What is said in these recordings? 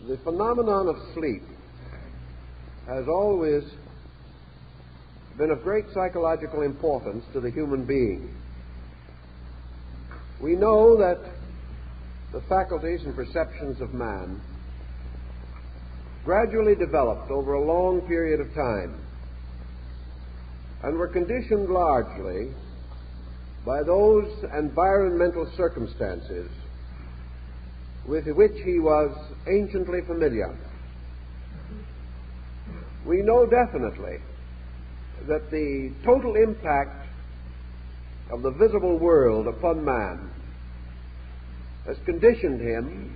The phenomenon of sleep has always been of great psychological importance to the human being. We know that the faculties and perceptions of man gradually developed over a long period of time and were conditioned largely by those environmental circumstances with which he was anciently familiar. We know definitely that the total impact of the visible world upon man has conditioned him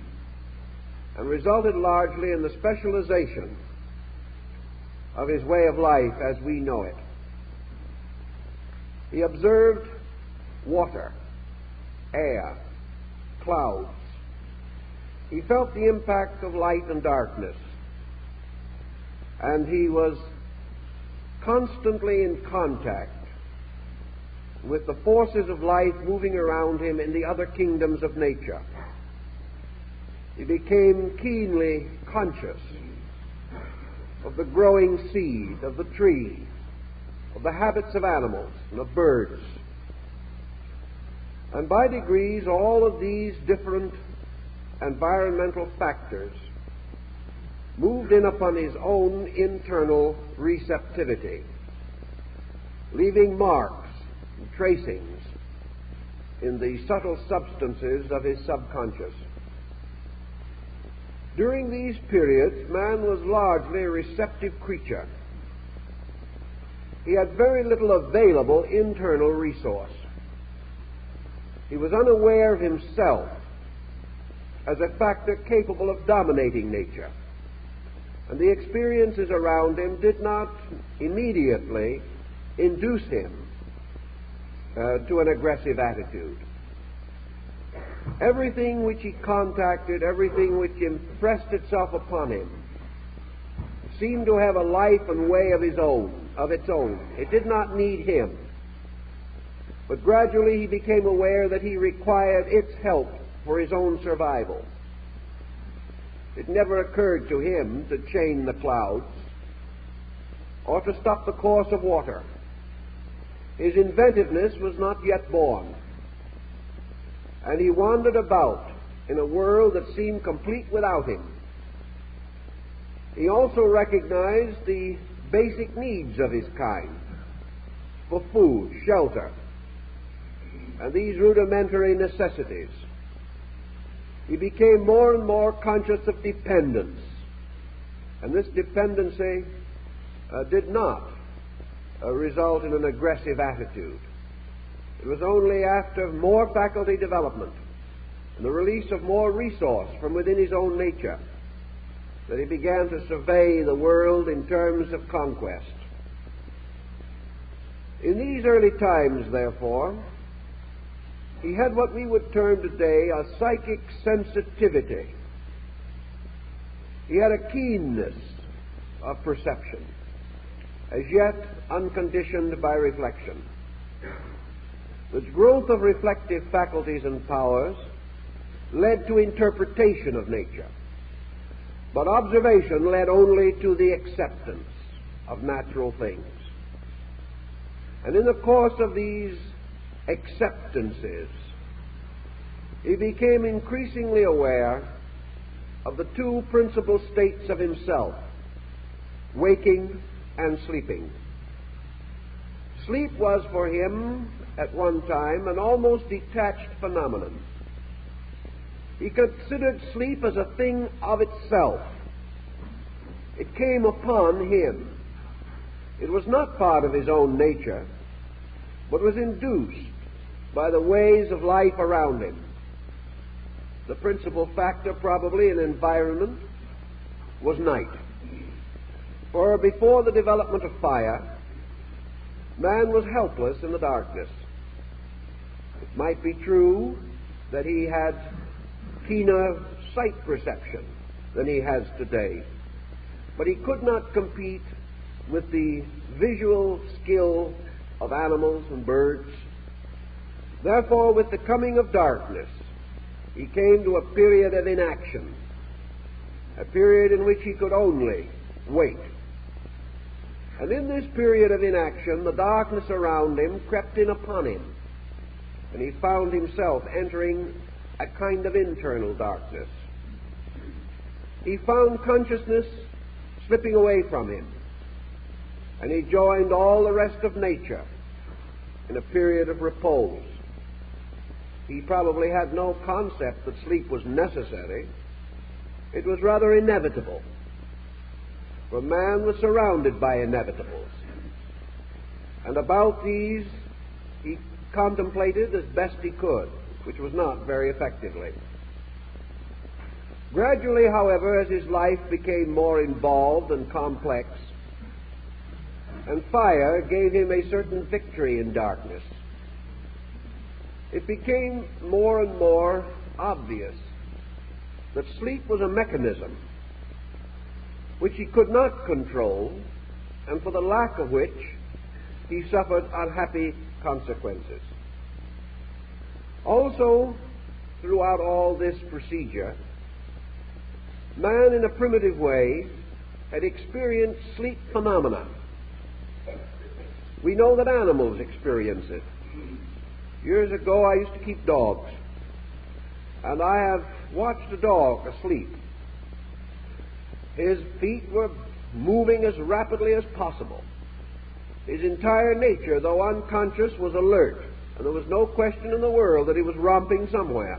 and resulted largely in the specialization of his way of life as we know it. He observed water, air, clouds. He felt the impact of light and darkness, and he was constantly in contact with the forces of life moving around him in the other kingdoms of nature. He became keenly conscious of the growing seed, of the tree, of the habits of animals and of birds. And by degrees, all of these different environmental factors moved in upon his own internal receptivity, leaving marks and tracings in the subtle substances of his subconscious. During these periods, man was largely a receptive creature. He had very little available internal resource. He was unaware of himself as a factor capable of dominating nature, and the experiences around him did not immediately induce him to an aggressive attitude. Everything which he contacted, everything which impressed itself upon him, seemed to have a life and way of its own. It did not need him. But gradually he became aware that he required its help for his own survival. It never occurred to him to chain the clouds or to stop the course of water. His inventiveness was not yet born, and he wandered about in a world that seemed complete without him. He also recognized the basic needs of his kind for food, shelter, and these rudimentary necessities. He became more and more conscious of dependence, and this dependency did not result in an aggressive attitude. It was only after more faculty development and the release of more resource from within his own nature that he began to survey the world in terms of conquest. In these early times, therefore, he had what we would term today a psychic sensitivity. He had a keenness of perception, as yet unconditioned by reflection. The growth of reflective faculties and powers led to interpretation of nature, but observation led only to the acceptance of natural things. And in the course of these acceptances, he became increasingly aware of the two principal states of himself, waking and sleeping. Sleep was for him at one time an almost detached phenomenon. He considered sleep as a thing of itself. It came upon him. It was not part of his own nature, but was induced by the ways of life around him. The principal factor probably in environment was night. For before the development of fire, man was helpless in the darkness. It might be true that he had keener sight perception than he has today, but he could not compete with the visual skill of animals and birds. Therefore, with the coming of darkness, he came to a period of inaction, a period in which he could only wait. And in this period of inaction, the darkness around him crept in upon him, and he found himself entering a kind of internal darkness. He found consciousness slipping away from him, and he joined all the rest of nature in a period of repose. He probably had no concept that sleep was necessary. It was rather inevitable, for man was surrounded by inevitables, and about these he contemplated as best he could, which was not very effectively. Gradually, however, as his life became more involved and complex, and fire gave him a certain victory in darkness, it became more and more obvious that sleep was a mechanism which he could not control, and for the lack of which he suffered unhappy consequences. Also, throughout all this procedure, man in a primitive way had experienced sleep phenomena. We know that animals experience it. Years ago I used to keep dogs, and I have watched a dog asleep. His feet were moving as rapidly as possible. His entire nature, though unconscious, was alert, and there was no question in the world that he was romping somewhere.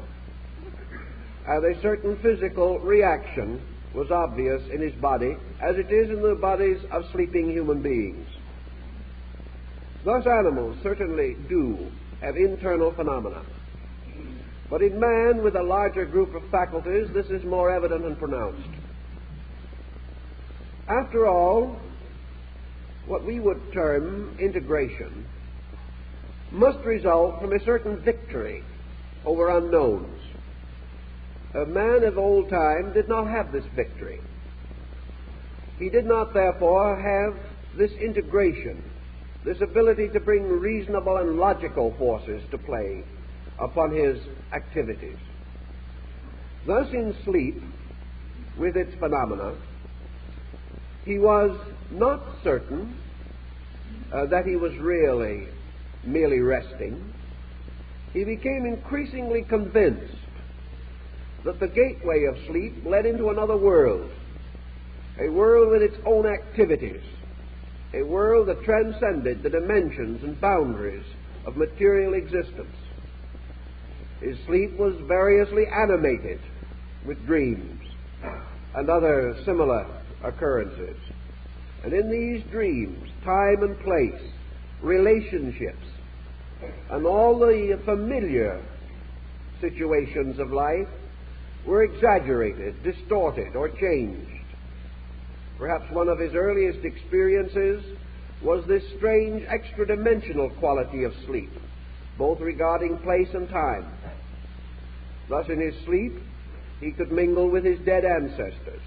And a certain physical reaction was obvious in his body, as it is in the bodies of sleeping human beings. Thus animals certainly do have internal phenomena. But in man, with a larger group of faculties, this is more evident and pronounced. After all, what we would term integration must result from a certain victory over unknowns. A man of old time did not have this victory. He did not, therefore, have this integration, this ability to bring reasonable and logical forces to play upon his activities. Thus, in sleep, with its phenomena, he was not certain that he was really merely resting. He became increasingly convinced that the gateway of sleep led into another world, a world with its own activities, a world that transcended the dimensions and boundaries of material existence. His sleep was variously animated with dreams and other similar occurrences. And in these dreams, time and place, relationships, and all the familiar situations of life were exaggerated, distorted, or changed. Perhaps one of his earliest experiences was this strange extra-dimensional quality of sleep, both regarding place and time. Thus, in his sleep, he could mingle with his dead ancestors.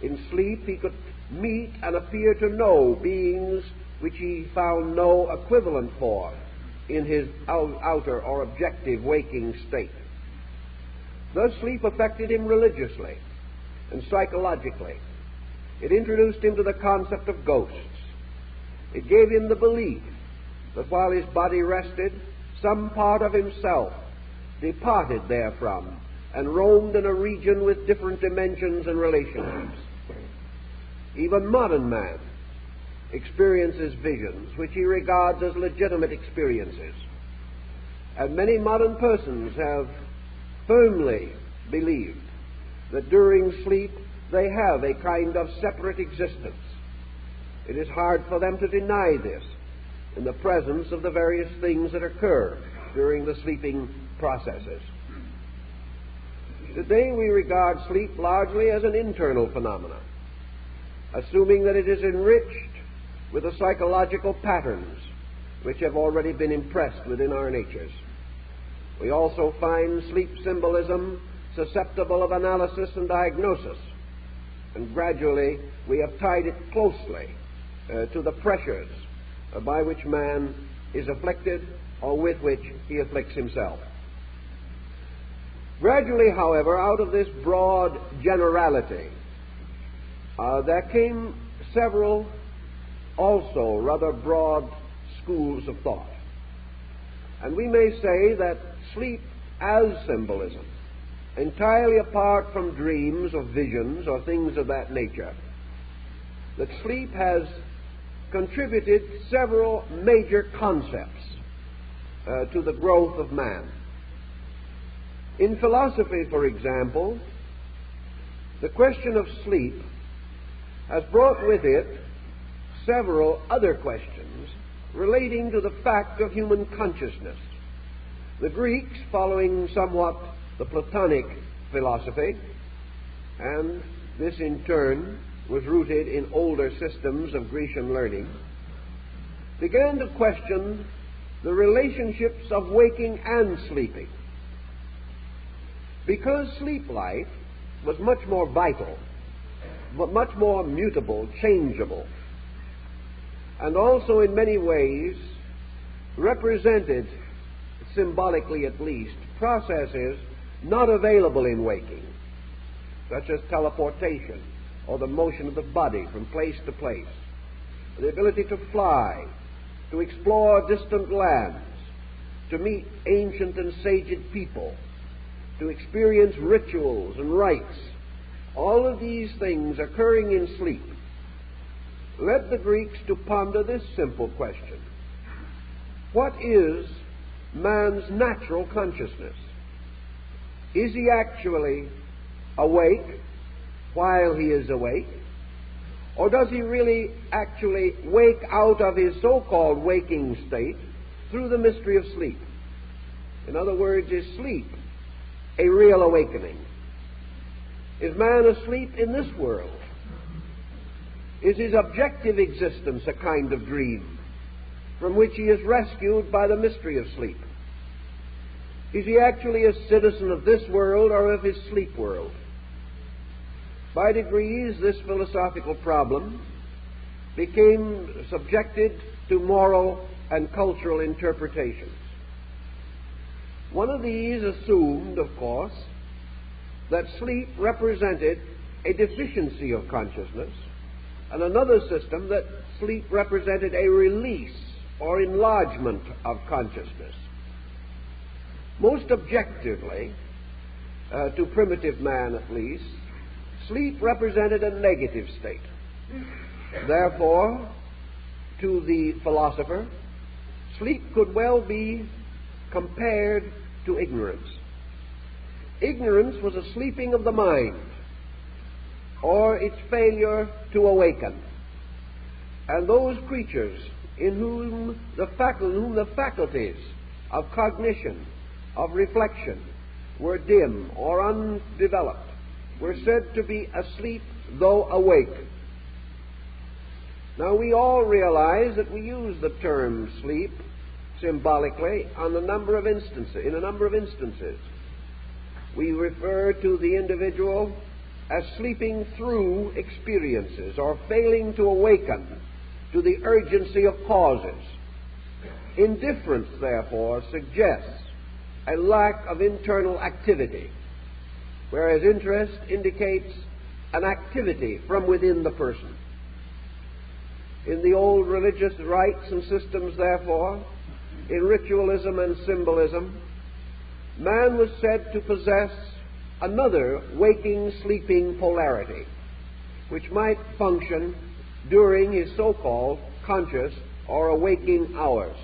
In sleep, he could meet and appear to know beings which he found no equivalent for in his outer or objective waking state. Thus, sleep affected him religiously and psychologically. It introduced him to the concept of ghosts. It gave him the belief that while his body rested, some part of himself departed therefrom and roamed in a region with different dimensions and relationships. Even modern man experiences visions which he regards as legitimate experiences. And many modern persons have firmly believed that during sleep they have a kind of separate existence. It is hard for them to deny this in the presence of the various things that occur during the sleeping processes. Today we regard sleep largely as an internal phenomenon, assuming that it is enriched with the psychological patterns which have already been impressed within our natures. We also find sleep symbolism susceptible of analysis and diagnosis, and gradually we have tied it closely to the pressures by which man is afflicted or with which he afflicts himself. Gradually, however, out of this broad generality there came several also rather broad schools of thought. And we may say that sleep as symbolism, entirely apart from dreams or visions or things of that nature, that sleep has contributed several major concepts to the growth of man. In philosophy, for example, the question of sleep has brought with it several other questions relating to the fact of human consciousness. The Greeks, following somewhat the Platonic philosophy, and this in turn was rooted in older systems of Grecian learning, began to question the relationships of waking and sleeping. Because sleep life was much more vital, but much more mutable, changeable, and also in many ways represented, symbolically at least, processes not available in waking, such as teleportation or the motion of the body from place to place, the ability to fly, to explore distant lands, to meet ancient and saged people, to experience rituals and rites. All of these things occurring in sleep led the Greeks to ponder this simple question: what is man's natural consciousness? Is he actually awake while he is awake? Or does he really actually wake out of his so-called waking state through the mystery of sleep? In other words, is sleep a real awakening? Is man asleep in this world? Is his objective existence a kind of dream from which he is rescued by the mystery of sleep? Is he actually a citizen of this world or of his sleep world? By degrees, this philosophical problem became subjected to moral and cultural interpretations. One of these assumed, of course, that sleep represented a deficiency of consciousness, and another system that sleep represented a release or enlargement of consciousness. Most objectively, to primitive man at least, sleep represented a negative state. Therefore, to the philosopher, sleep could well be compared to ignorance. Ignorance was a sleeping of the mind, or its failure to awaken. And those creatures in whom the faculties of cognition, of reflection, were dim or undeveloped, were said to be asleep though awake. Now, we all realize that we use the term sleep symbolically in a number of instances. We refer to the individual as sleeping through experiences or failing to awaken to the urgency of causes. Indifference, therefore, suggests a lack of internal activity, whereas interest indicates an activity from within the person. In the old religious rites and systems, therefore, in ritualism and symbolism, man was said to possess another waking-sleeping polarity, which might function during his so-called conscious or awaking hours.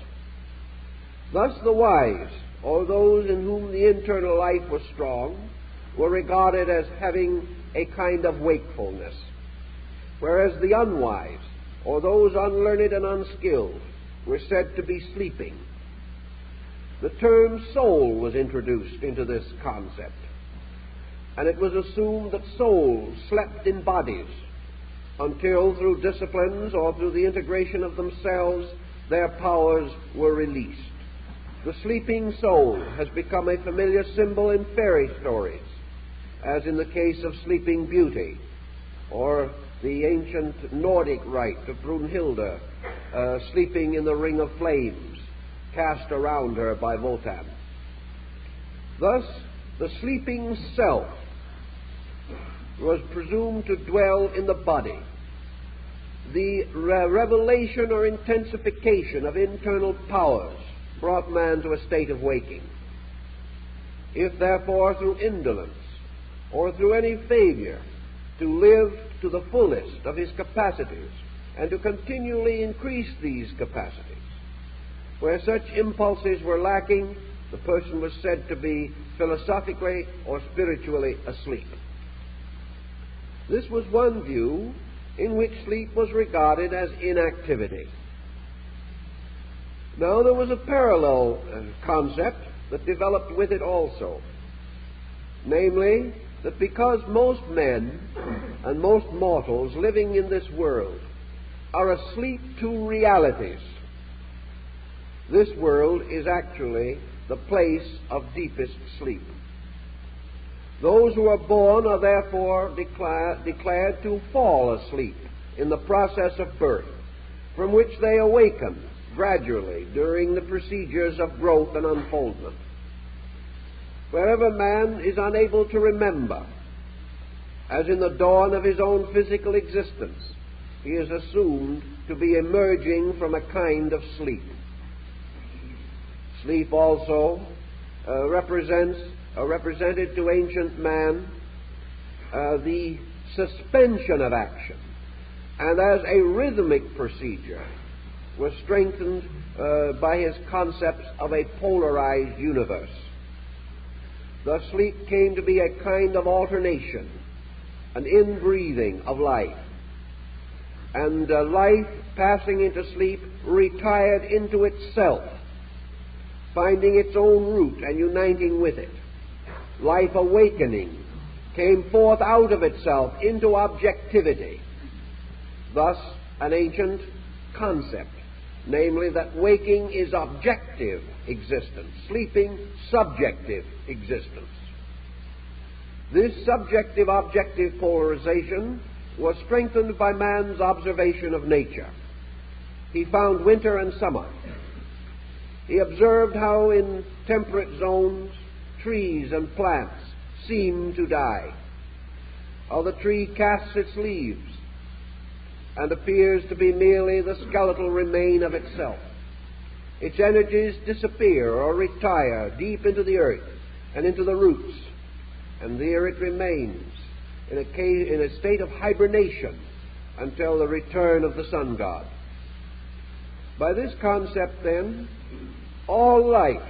Thus the wise, or those in whom the internal life was strong, were regarded as having a kind of wakefulness, whereas the unwise, or those unlearned and unskilled, were said to be sleeping. The term soul was introduced into this concept, and it was assumed that souls slept in bodies until, through disciplines or through the integration of themselves, their powers were released. The sleeping soul has become a familiar symbol in fairy stories, as in the case of Sleeping Beauty, or the ancient Nordic rite of Brunhilde sleeping in the ring of flames cast around her by Wotan. Thus, the sleeping self was presumed to dwell in the body. The revelation or intensification of internal powers brought man to a state of waking. If therefore through indolence or through any failure to live to the fullest of his capacities and to continually increase these capacities, where such impulses were lacking, the person was said to be philosophically or spiritually asleep. This was one view in which sleep was regarded as inactivity. Now there was a parallel concept that developed with it also, namely that because most men and most mortals living in this world are asleep to realities, this world is actually the place of deepest sleep. Those who are born are therefore declared to fall asleep in the process of birth, from which they awaken gradually during the procedures of growth and unfoldment. Wherever man is unable to remember, as in the dawn of his own physical existence, he is assumed to be emerging from a kind of sleep. Sleep also represented to ancient man the suspension of action, and as a rhythmic procedure was strengthened by his concepts of a polarized universe. Thus sleep came to be a kind of alternation, an inbreathing of life, and life passing into sleep retired into itself, finding its own root and uniting with it. Life awakening came forth out of itself into objectivity. Thus an ancient concept, namely that waking is objective existence, sleeping subjective existence. This subjective-objective polarization was strengthened by man's observation of nature. He found winter and summer. He observed how in temperate zones trees and plants seem to die, how the tree casts its leaves and appears to be merely the skeletal remain of itself. Its energies disappear or retire deep into the earth and into the roots, and there it remains in a state of hibernation until the return of the sun god. By this concept, then, all life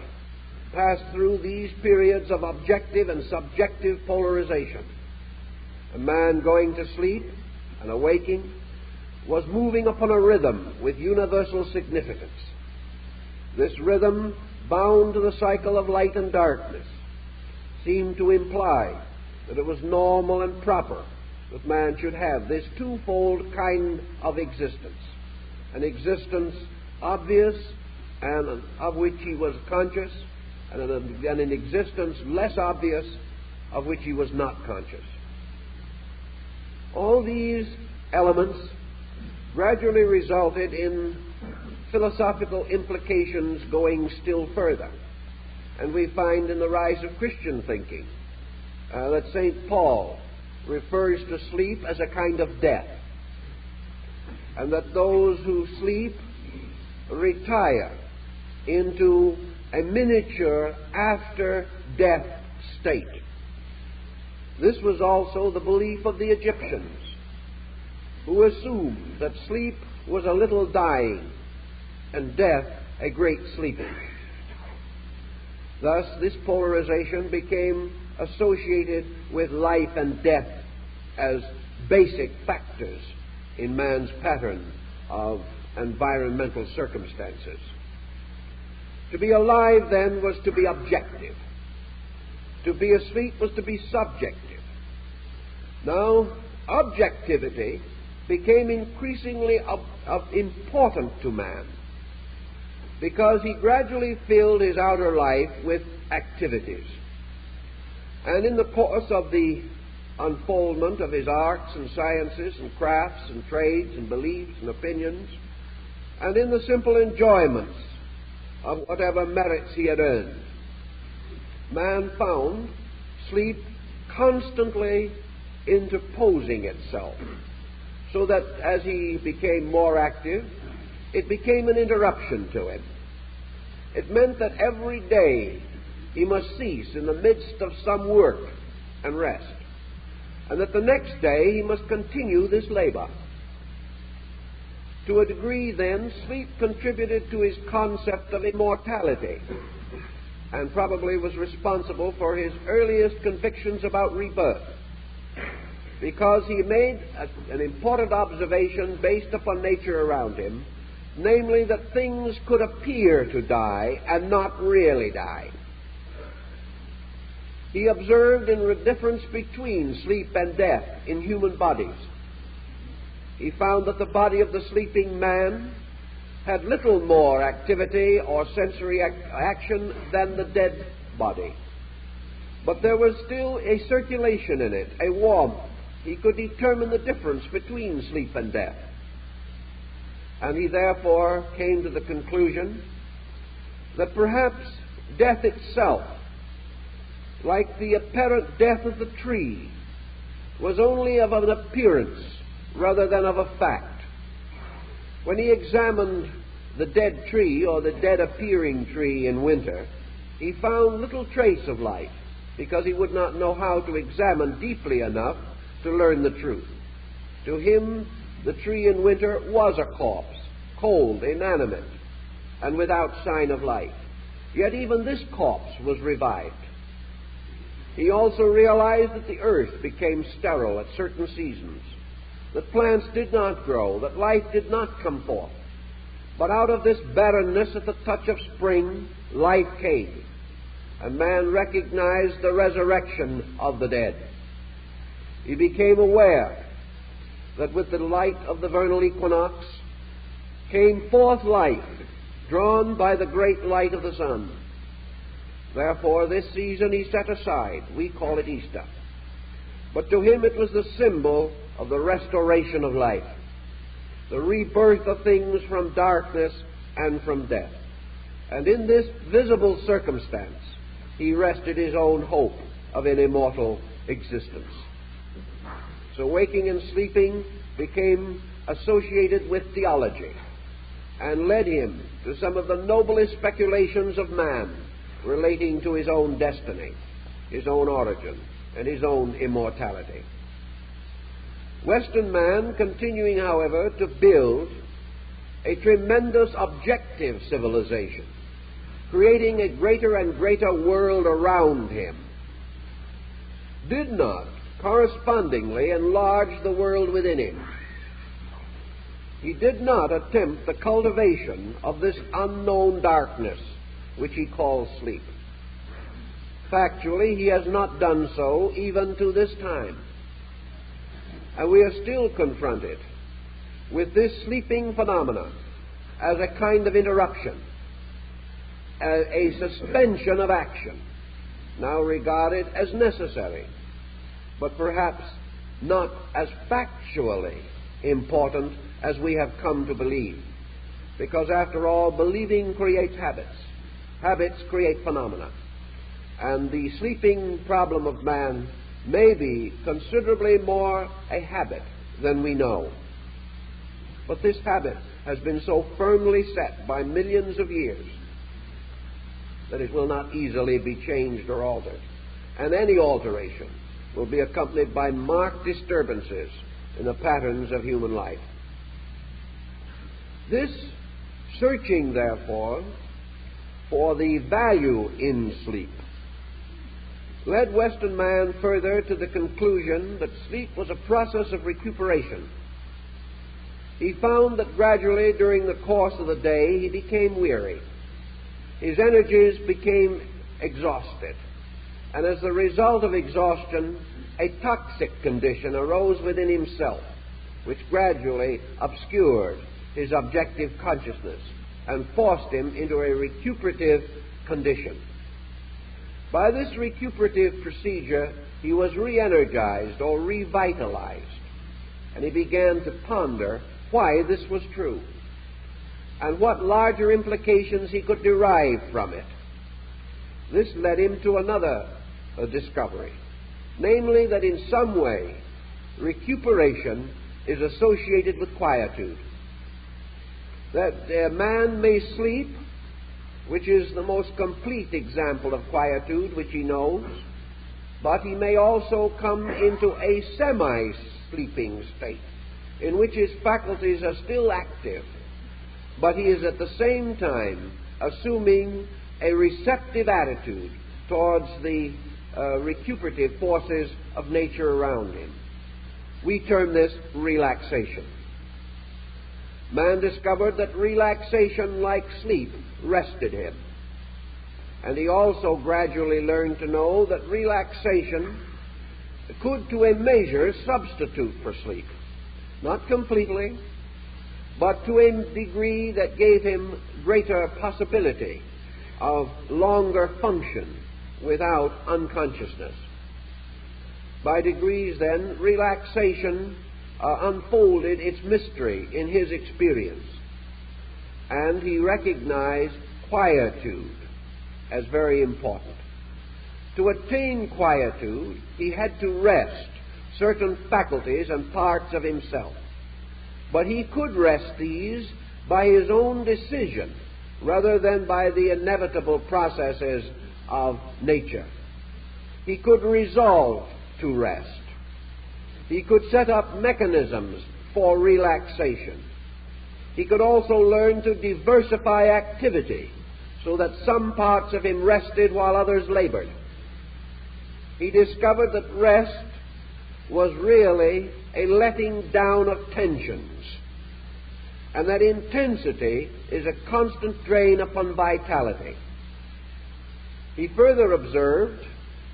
passed through these periods of objective and subjective polarization. A man going to sleep and awaking was moving upon a rhythm with universal significance. This rhythm, bound to the cycle of light and darkness, seemed to imply that it was normal and proper that man should have this twofold kind of existence, an existence obvious and of which he was conscious, and an existence less obvious of which he was not conscious. All these elements gradually resulted in philosophical implications going still further. And we find in the rise of Christian thinking that St. Paul refers to sleep as a kind of death, and that those who sleep retire into a miniature after-death state. This was also the belief of the Egyptians, who assumed that sleep was a little dying and death a great sleeping. Thus, this polarization became associated with life and death as basic factors in man's pattern of environmental circumstances. To be alive, then, was to be objective. To be asleep was to be subjective. Now, objectivity became increasingly important to man, because he gradually filled his outer life with activities. And in the course of the unfoldment of his arts and sciences and crafts and trades and beliefs and opinions, and in the simple enjoyments of whatever merits he had earned, man found sleep constantly interposing itself, so that as he became more active, it became an interruption to him. It meant that every day he must cease in the midst of some work and rest, and that the next day he must continue this labor. To a degree, then, sleep contributed to his concept of immortality, and probably was responsible for his earliest convictions about rebirth, because he made an important observation based upon nature around him, namely that things could appear to die and not really die. He observed in the difference between sleep and death in human bodies. He found that the body of the sleeping man had little more activity or sensory action than the dead body. But there was still a circulation in it, a warmth. He could determine the difference between sleep and death. And he therefore came to the conclusion that perhaps death itself, like the apparent death of the tree, was only of an appearance rather than of a fact. When he examined the dead tree, or the dead appearing tree in winter, he found little trace of life, because he would not know how to examine deeply enough to learn the truth. To him, the tree in winter was a corpse, cold, inanimate, and without sign of life. Yet even this corpse was revived. He also realized that the earth became sterile at certain seasons, that plants did not grow, that life did not come forth. But out of this barrenness, at the touch of spring, life came, and man recognized the resurrection of the dead. He became aware that with the light of the vernal equinox came forth life, drawn by the great light of the sun. Therefore, this season he set aside. We call it Easter. But to him it was the symbol of the restoration of life, the rebirth of things from darkness and from death. And in this visible circumstance, he rested his own hope of an immortal existence. So waking and sleeping became associated with theology, and led him to some of the noblest speculations of man relating to his own destiny, his own origin, and his own immortality. Western man continuing, however, to build a tremendous objective civilization, creating a greater and greater world around him, did not correspondingly enlarge the world within him. He did not attempt the cultivation of this unknown darkness which he calls sleep. Factually, he has not done so even to this time. And we are still confronted with this sleeping phenomenon as a kind of interruption, as a suspension of action, now regarded as necessary, but perhaps not as factually important as we have come to believe. Because after all, believing creates habits. Habits create phenomena. And the sleeping problem of man may be considerably more a habit than we know. But this habit has been so firmly set by millions of years that it will not easily be changed or altered. And any alteration will be accompanied by marked disturbances in the patterns of human life. This searching, therefore, for the value in sleep led Western man further to the conclusion that sleep was a process of recuperation. He found that gradually during the course of the day he became weary. His energies became exhausted. And as the result of exhaustion, a toxic condition arose within himself, which gradually obscured his objective consciousness and forced him into a recuperative condition. By this recuperative procedure, he was re-energized or revitalized, and he began to ponder why this was true and what larger implications he could derive from it. This led him to another discovery, namely that in some way recuperation is associated with quietude. That a man may sleep, which is the most complete example of quietude which he knows, but he may also come into a semi-sleeping state, in which his faculties are still active, but he is at the same time assuming a receptive attitude towards the recuperative forces of nature around him. We term this relaxation. Man discovered that relaxation, like sleep, rested him. And he also gradually learned to know that relaxation could, to a measure, substitute for sleep. Not completely, but to a degree that gave him greater possibility of longer function without unconsciousness. By degrees, then, relaxation unfolded its mystery in his experience, and he recognized quietude as very important. To attain quietude, he had to rest certain faculties and parts of himself, but he could rest these by his own decision rather than by the inevitable processes of nature. He could resolve to rest. He could set up mechanisms for relaxation. He could also learn to diversify activity so that some parts of him rested while others labored. He discovered that rest was really a letting down of tensions, and that intensity is a constant drain upon vitality. He further observed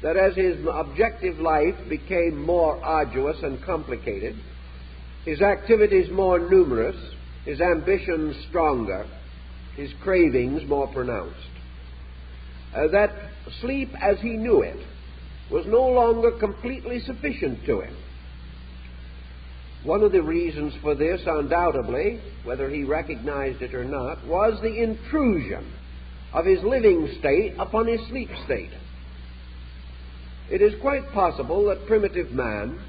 that as his objective life became more arduous and complicated, his activities more numerous, his ambitions stronger, his cravings more pronounced, that sleep as he knew it was no longer completely sufficient to him. One of the reasons for this, undoubtedly, whether he recognized it or not, was the intrusion of his living state upon his sleep state. It is quite possible that primitive man,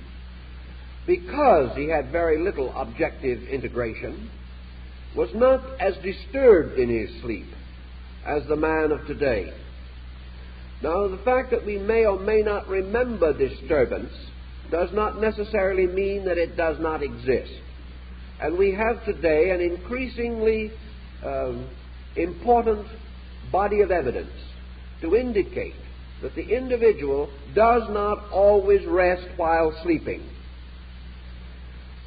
because he had very little objective integration, was not as disturbed in his sleep as the man of today. Now, the fact that we may or may not remember disturbance does not necessarily mean that it does not exist. And we have today an increasingly important body of evidence to indicate that the individual does not always rest while sleeping.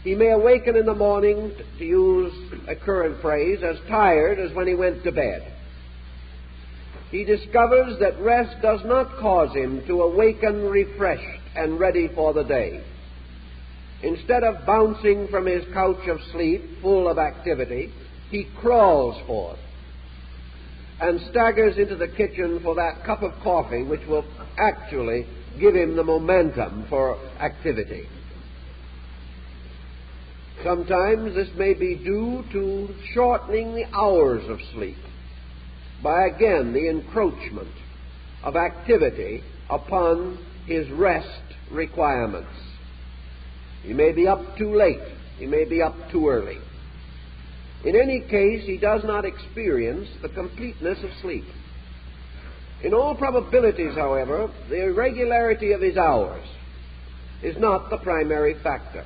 He may awaken in the morning, to use a current phrase, as tired as when he went to bed. He discovers that rest does not cause him to awaken refreshed and ready for the day. Instead of bouncing from his couch of sleep full of activity, he crawls forth and staggers into the kitchen for that cup of coffee which will actually give him the momentum for activity. Sometimes this may be due to shortening the hours of sleep by, again, the encroachment of activity upon his rest requirements. He may be up too late. He may be up too early. In any case, he does not experience the completeness of sleep. In all probabilities, however, the irregularity of his hours is not the primary factor.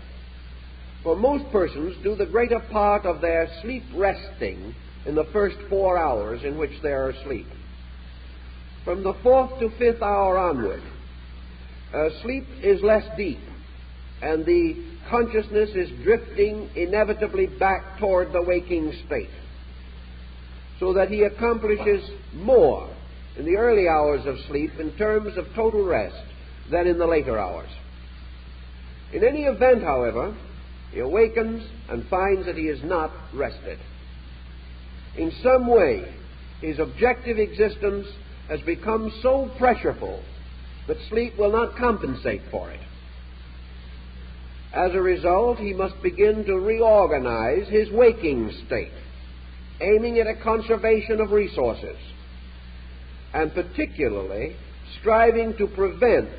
For most persons do the greater part of their sleep resting in the first 4 hours in which they are asleep. From the 4th to 5th hour onward, sleep is less deep, and the consciousness is drifting inevitably back toward the waking state, so that he accomplishes more in the early hours of sleep in terms of total rest than in the later hours. In any event, however, he awakens and finds that he is not rested. In some way, his objective existence has become so pressureful that sleep will not compensate for it. As a result, he must begin to reorganize his waking state, aiming at a conservation of resources, and particularly striving to prevent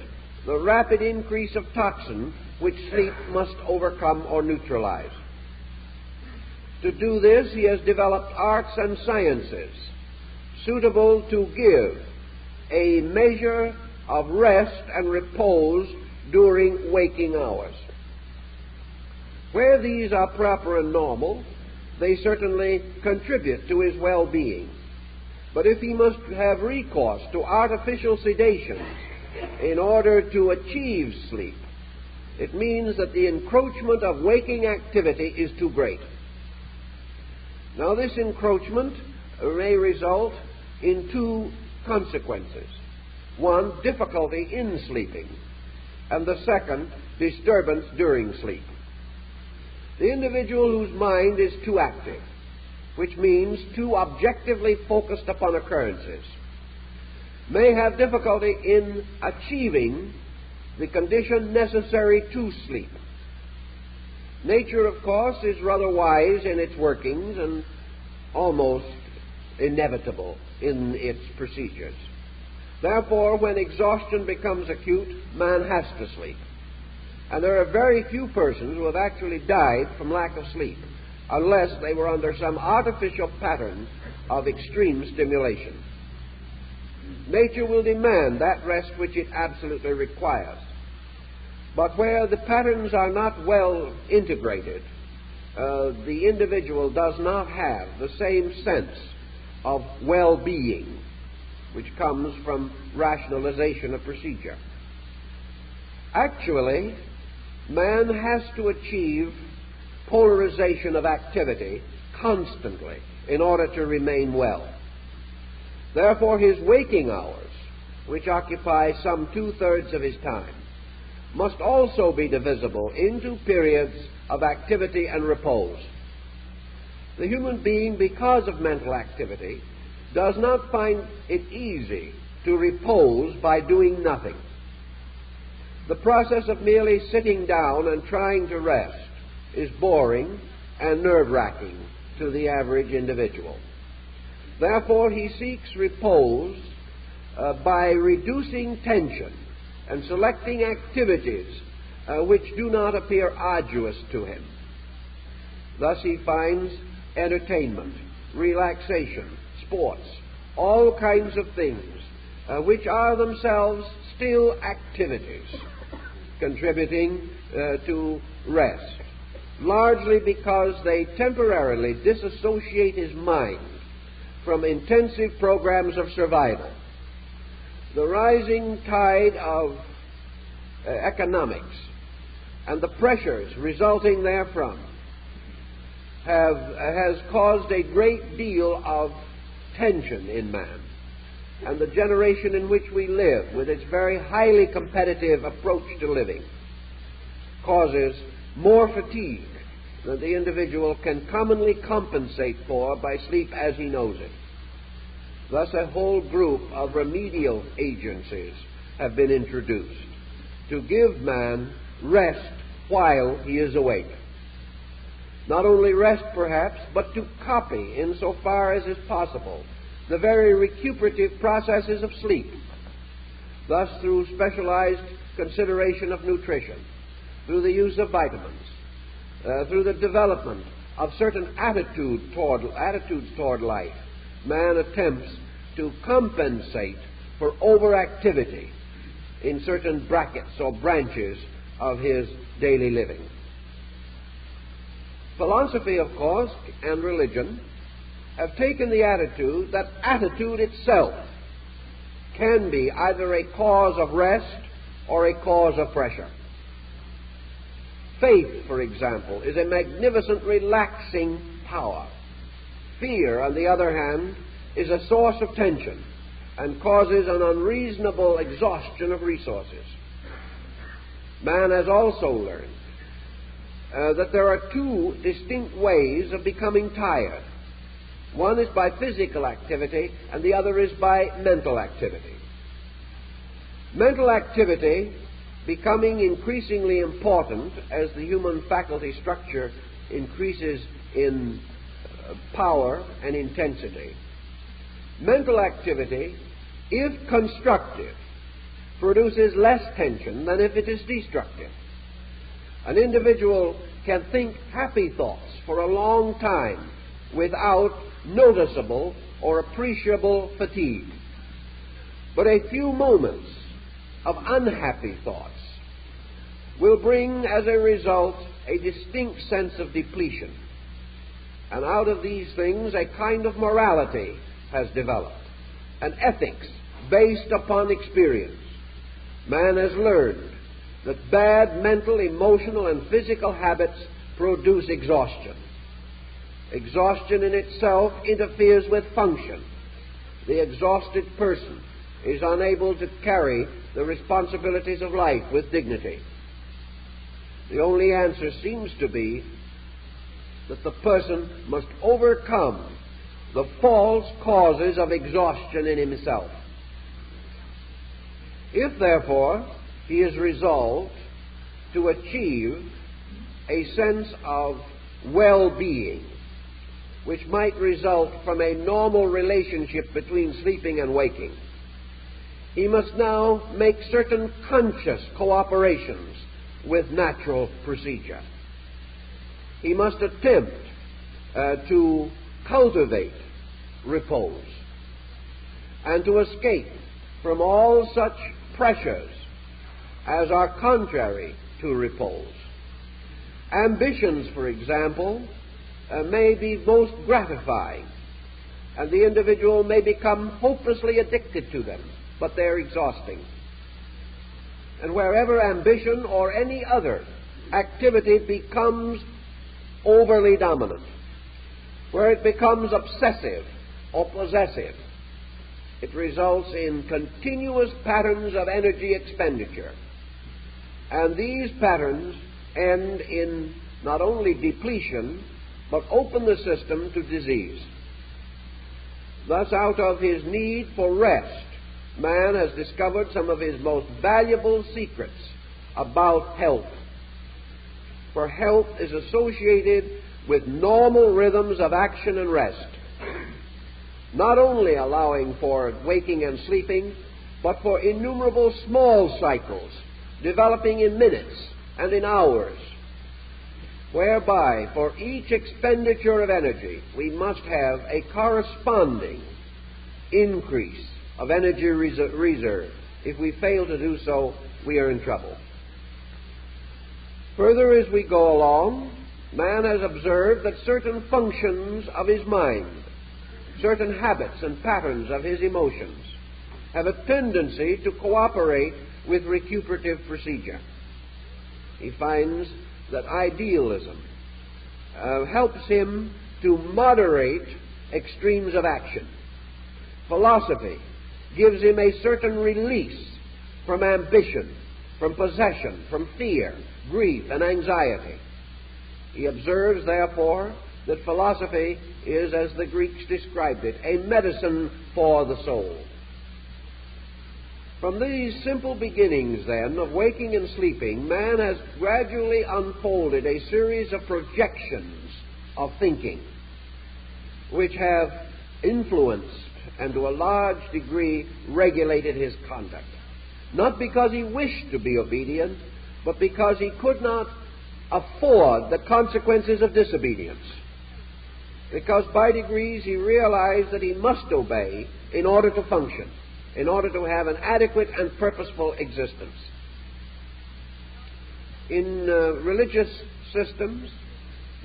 the rapid increase of toxin which sleep must overcome or neutralize. To do this, he has developed arts and sciences suitable to give a measure of rest and repose during waking hours. Where these are proper and normal, they certainly contribute to his well-being. But if he must have recourse to artificial sedation in order to achieve sleep, it means that the encroachment of waking activity is too great. Now, this encroachment may result in two consequences. One, difficulty in sleeping, and the second, disturbance during sleep. The individual whose mind is too active, which means too objectively focused upon occurrences, may have difficulty in achieving the condition necessary to sleep. Nature, of course, is rather wise in its workings and almost inevitable in its procedures. Therefore, when exhaustion becomes acute, man has to sleep. And there are very few persons who have actually died from lack of sleep, unless they were under some artificial pattern of extreme stimulation. Nature will demand that rest which it absolutely requires. But where the patterns are not well integrated, the individual does not have the same sense of well-being which comes from rationalization of procedure. Actually, man has to achieve polarization of activity constantly in order to remain well. Therefore, his waking hours, which occupy some 2/3 of his time, must also be divisible into periods of activity and repose. The human being, because of mental activity, does not find it easy to repose by doing nothing. The process of merely sitting down and trying to rest is boring and nerve-wracking to the average individual. Therefore, he seeks repose by reducing tension and selecting activities which do not appear arduous to him. Thus he finds entertainment, relaxation, sports, all kinds of things which are themselves still activities contributing to rest, largely because they temporarily disassociate his mind from intensive programs of survival. The rising tide of economics and the pressures resulting therefrom has caused a great deal of tension in man. And the generation in which we live, with its very highly competitive approach to living, causes more fatigue than the individual can commonly compensate for by sleep as he knows it. Thus, a whole group of remedial agencies have been introduced to give man rest while he is awake. Not only rest, perhaps, but to copy, insofar as is possible, the very recuperative processes of sleep. Thus, through specialized consideration of nutrition, through the use of vitamins, through the development of certain attitudes toward life, man attempts to compensate for overactivity in certain brackets or branches of his daily living. Philosophy, of course, and religion have taken the attitude that attitude itself can be either a cause of rest or a cause of pressure. Faith, for example, is a magnificent relaxing power. Fear, on the other hand, is a source of tension and causes an unreasonable exhaustion of resources. Man has also learned that there are two distinct ways of becoming tired. One is by physical activity, and the other is by mental activity. Mental activity, becoming increasingly important as the human faculty structure increases in power and intensity. Mental activity, if constructive, produces less tension than if it is destructive. An individual can think happy thoughts for a long time without noticeable or appreciable fatigue. But a few moments of unhappy thoughts will bring as a result a distinct sense of depletion. And out of these things a kind of morality has developed, an ethics based upon experience. Man has learned that bad mental, emotional, and physical habits produce exhaustion. Exhaustion in itself interferes with function. The exhausted person is unable to carry the responsibilities of life with dignity. The only answer seems to be that the person must overcome the false causes of exhaustion in himself. If, therefore, he is resolved to achieve a sense of well-being, which might result from a normal relationship between sleeping and waking, he must now make certain conscious cooperations with natural procedure. He must attempt to cultivate repose and to escape from all such pressures as are contrary to repose. Ambitions, for example, may be most gratifying, and the individual may become hopelessly addicted to them, but they're exhausting. And wherever ambition or any other activity becomes overly dominant, where it becomes obsessive or possessive, it results in continuous patterns of energy expenditure. And these patterns end in not only depletion, but open the system to disease. Thus, out of his need for rest, man has discovered some of his most valuable secrets about health. For health is associated with normal rhythms of action and rest, not only allowing for waking and sleeping, but for innumerable small cycles developing in minutes and in hours, whereby for each expenditure of energy we must have a corresponding increase of energy reserve. If we fail to do so, we are in trouble. Further, as we go along, man has observed that certain functions of his mind, certain habits and patterns of his emotions, have a tendency to cooperate with recuperative procedure. He finds that idealism helps him to moderate extremes of action. Philosophy gives him a certain release from ambition, from possession, from fear, grief, and anxiety. He observes, therefore, that philosophy is, as the Greeks described it, a medicine for the soul. From these simple beginnings, then, of waking and sleeping, man has gradually unfolded a series of projections of thinking, which have influenced and to a large degree regulated his conduct. Not because he wished to be obedient, but because he could not afford the consequences of disobedience. Because by degrees he realized that he must obey in order to function, in order to have an adequate and purposeful existence. In religious systems,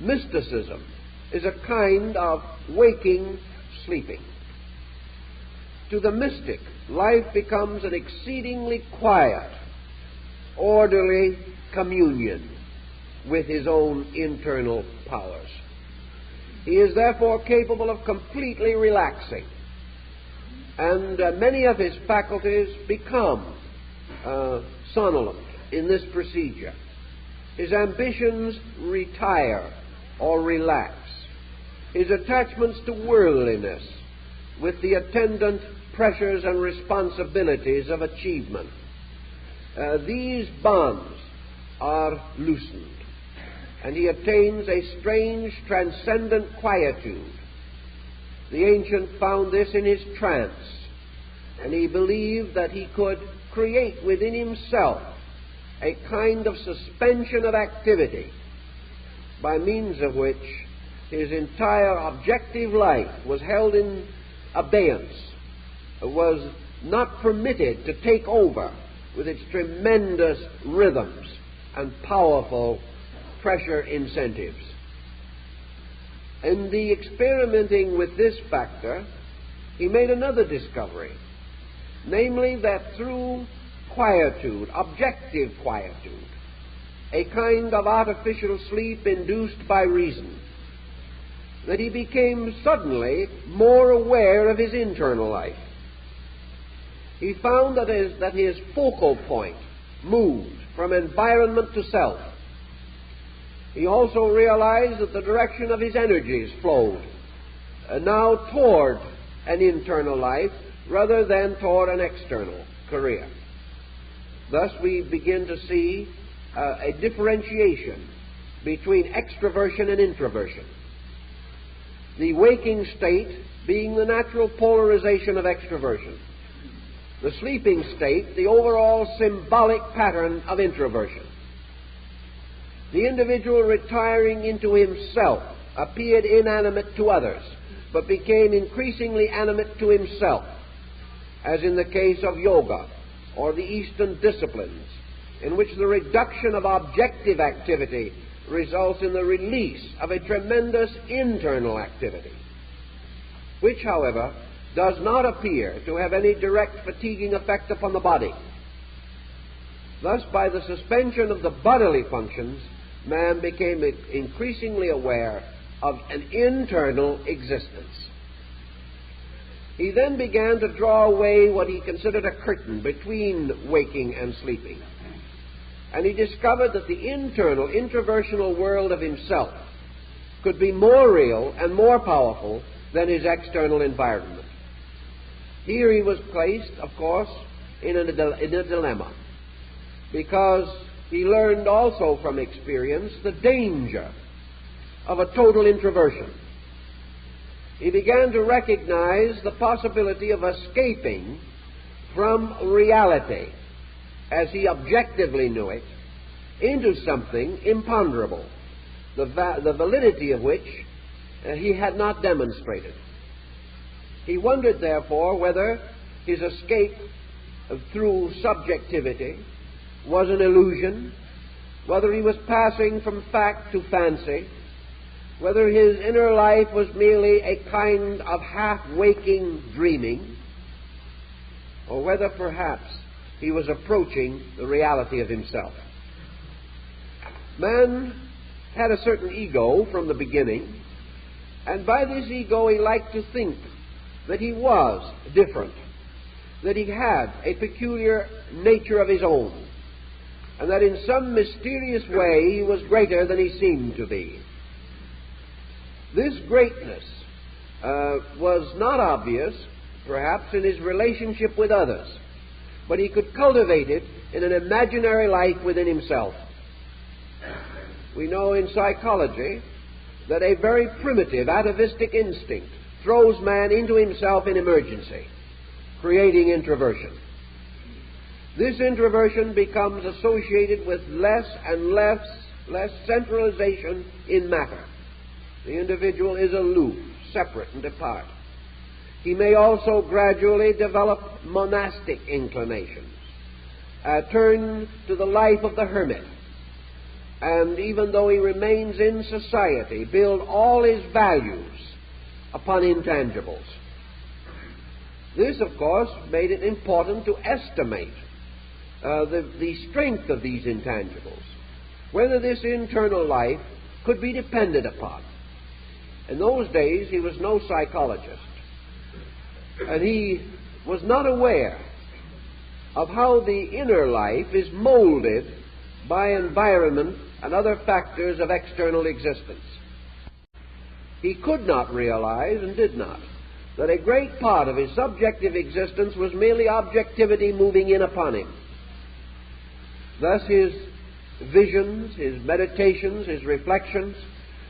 mysticism is a kind of waking sleeping. To the mystic, life becomes an exceedingly quiet, orderly communion with his own internal powers. He is therefore capable of completely relaxing, and many of his faculties become somnolent in this procedure. His ambitions retire or relax. His attachments to worldliness, with the attendant pressures and responsibilities of achievement, these bonds are loosened, and he attains a strange transcendent quietude. The ancient found this in his trance, and he believed that he could create within himself a kind of suspension of activity by means of which his entire objective life was held in abeyance, was not permitted to take over with its tremendous rhythms and powerful pressure incentives. In the experimenting with this factor, he made another discovery, namely that through quietude, objective quietude, a kind of artificial sleep induced by reason, that he became suddenly more aware of his internal life. He found that his focal point moved from environment to self. He also realized that the direction of his energies flowed now toward an internal life rather than toward an external career. Thus we begin to see a differentiation between extroversion and introversion. The waking state being the natural polarization of extroversion. The sleeping state, the overall symbolic pattern of introversion. The individual retiring into himself appeared inanimate to others, but became increasingly animate to himself, as in the case of yoga or the Eastern disciplines, in which the reduction of objective activity results in the release of a tremendous internal activity, which, however, does not appear to have any direct fatiguing effect upon the body. Thus, by the suspension of the bodily functions, man became increasingly aware of an internal existence. He then began to draw away what he considered a curtain between waking and sleeping. And he discovered that the internal, introversional world of himself could be more real and more powerful than his external environment. Here he was placed, of course, in a dilemma, because he learned also from experience the danger of a total introversion. He began to recognize the possibility of escaping from reality, as he objectively knew it, into something imponderable, the validity of which he had not demonstrated. He wondered, therefore, whether his escape through subjectivity was an illusion, whether he was passing from fact to fancy, whether his inner life was merely a kind of half-waking dreaming, or whether perhaps he was approaching the reality of himself. Man had a certain ego from the beginning, and by this ego he liked to think that he was different, that he had a peculiar nature of his own, and that in some mysterious way he was greater than he seemed to be. This greatness was not obvious, perhaps, in his relationship with others, but he could cultivate it in an imaginary life within himself. We know in psychology that a very primitive atavistic instinct throws man into himself in emergency, creating introversion. This introversion becomes associated with less and less centralization in matter. The individual is aloof, separate, and apart. He may also gradually develop monastic inclinations, turn to the life of the hermit, and even though he remains in society, build all his values upon intangibles. This, of course, made it important to estimate the strength of these intangibles, whether this internal life could be depended upon. In those days, he was no psychologist, and he was not aware of how the inner life is molded by environment and other factors of external existence. He could not realize, and did not, that a great part of his subjective existence was merely objectivity moving in upon him. Thus his visions, his meditations, his reflections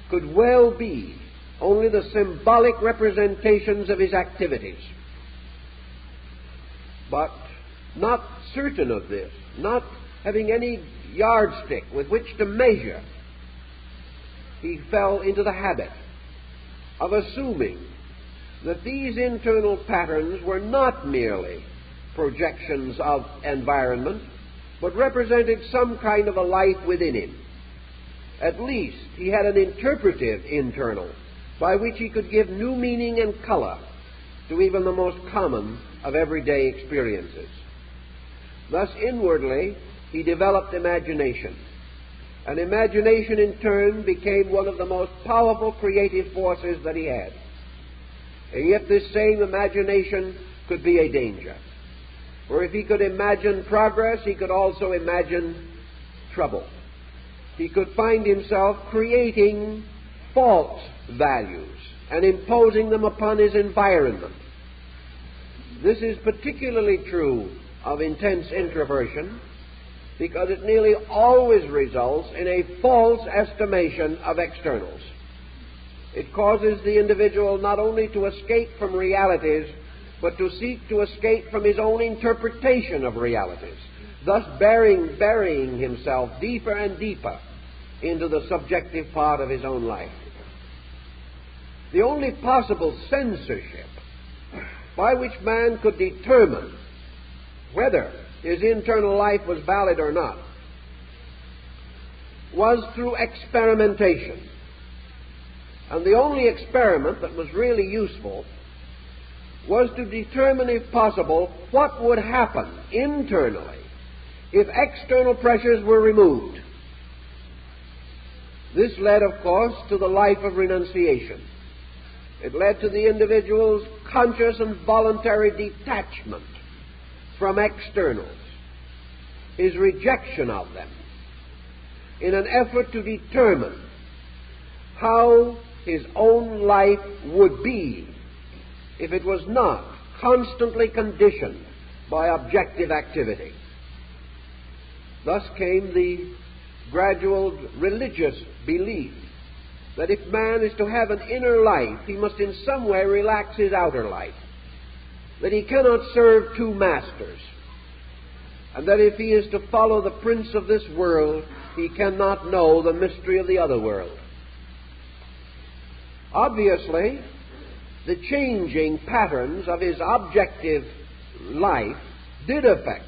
could well be only the symbolic representations of his activities. But not certain of this, not having any yardstick with which to measure, he fell into the habit of assuming that these internal patterns were not merely projections of environment, but represented some kind of a life within him. At least he had an interpretive internal by which he could give new meaning and color to even the most common of everyday experiences. Thus, inwardly, he developed imagination. And imagination, in turn, became one of the most powerful creative forces that he had. And yet this same imagination could be a danger. For if he could imagine progress, he could also imagine trouble. He could find himself creating false values and imposing them upon his environment. This is particularly true of intense introversion, because it nearly always results in a false estimation of externals. It causes the individual not only to escape from realities, but to seek to escape from his own interpretation of realities, thus burying himself deeper and deeper into the subjective part of his own life. The only possible censorship by which man could determine whether his internal life was valid or not was through experimentation. And the only experiment that was really useful was to determine, if possible, what would happen internally if external pressures were removed. This led, of course, to the life of renunciation. It led to the individual's conscious and voluntary detachment from externals, his rejection of them, in an effort to determine how his own life would be if it was not constantly conditioned by objective activity. Thus came the gradual religious belief that if man is to have an inner life, he must in some way relax his outer life, that he cannot serve two masters, and that if he is to follow the prince of this world, he cannot know the mystery of the other world. Obviously, the changing patterns of his objective life did affect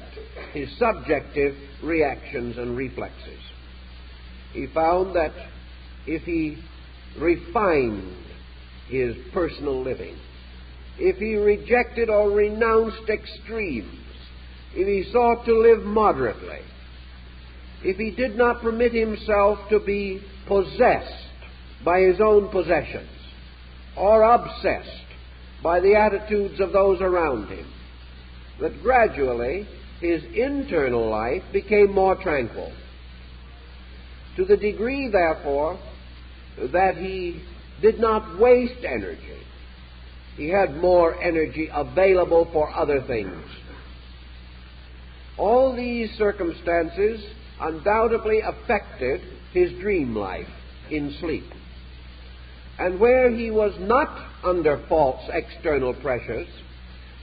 his subjective reactions and reflexes. He found that if he refined his personal living, if he rejected or renounced extremes, if he sought to live moderately, if he did not permit himself to be possessed by his own possessions or obsessed by the attitudes of those around him, that gradually his internal life became more tranquil. To the degree, therefore, that he did not waste energy, he had more energy available for other things. All these circumstances undoubtedly affected his dream life in sleep. And where he was not under false external pressures,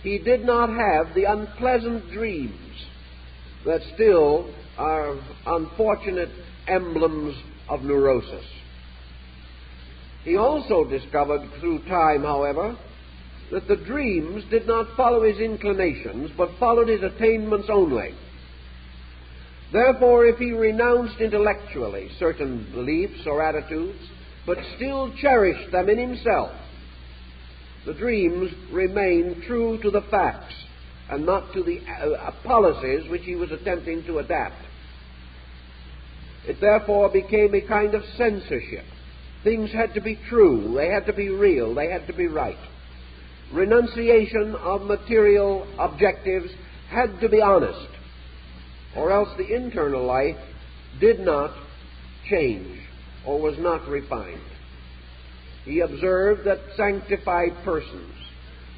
he did not have the unpleasant dreams that still are unfortunate emblems of neurosis. He also discovered through time, however, that the dreams did not follow his inclinations, but followed his attainments only. Therefore, if he renounced intellectually certain beliefs or attitudes, but still cherished them in himself, the dreams remained true to the facts and not to the policies which he was attempting to adapt. It therefore became a kind of censorship. Things had to be true, they had to be real, they had to be right. Renunciation of material objectives had to be honest, or else the internal life did not change or was not refined. He observed that sanctified persons,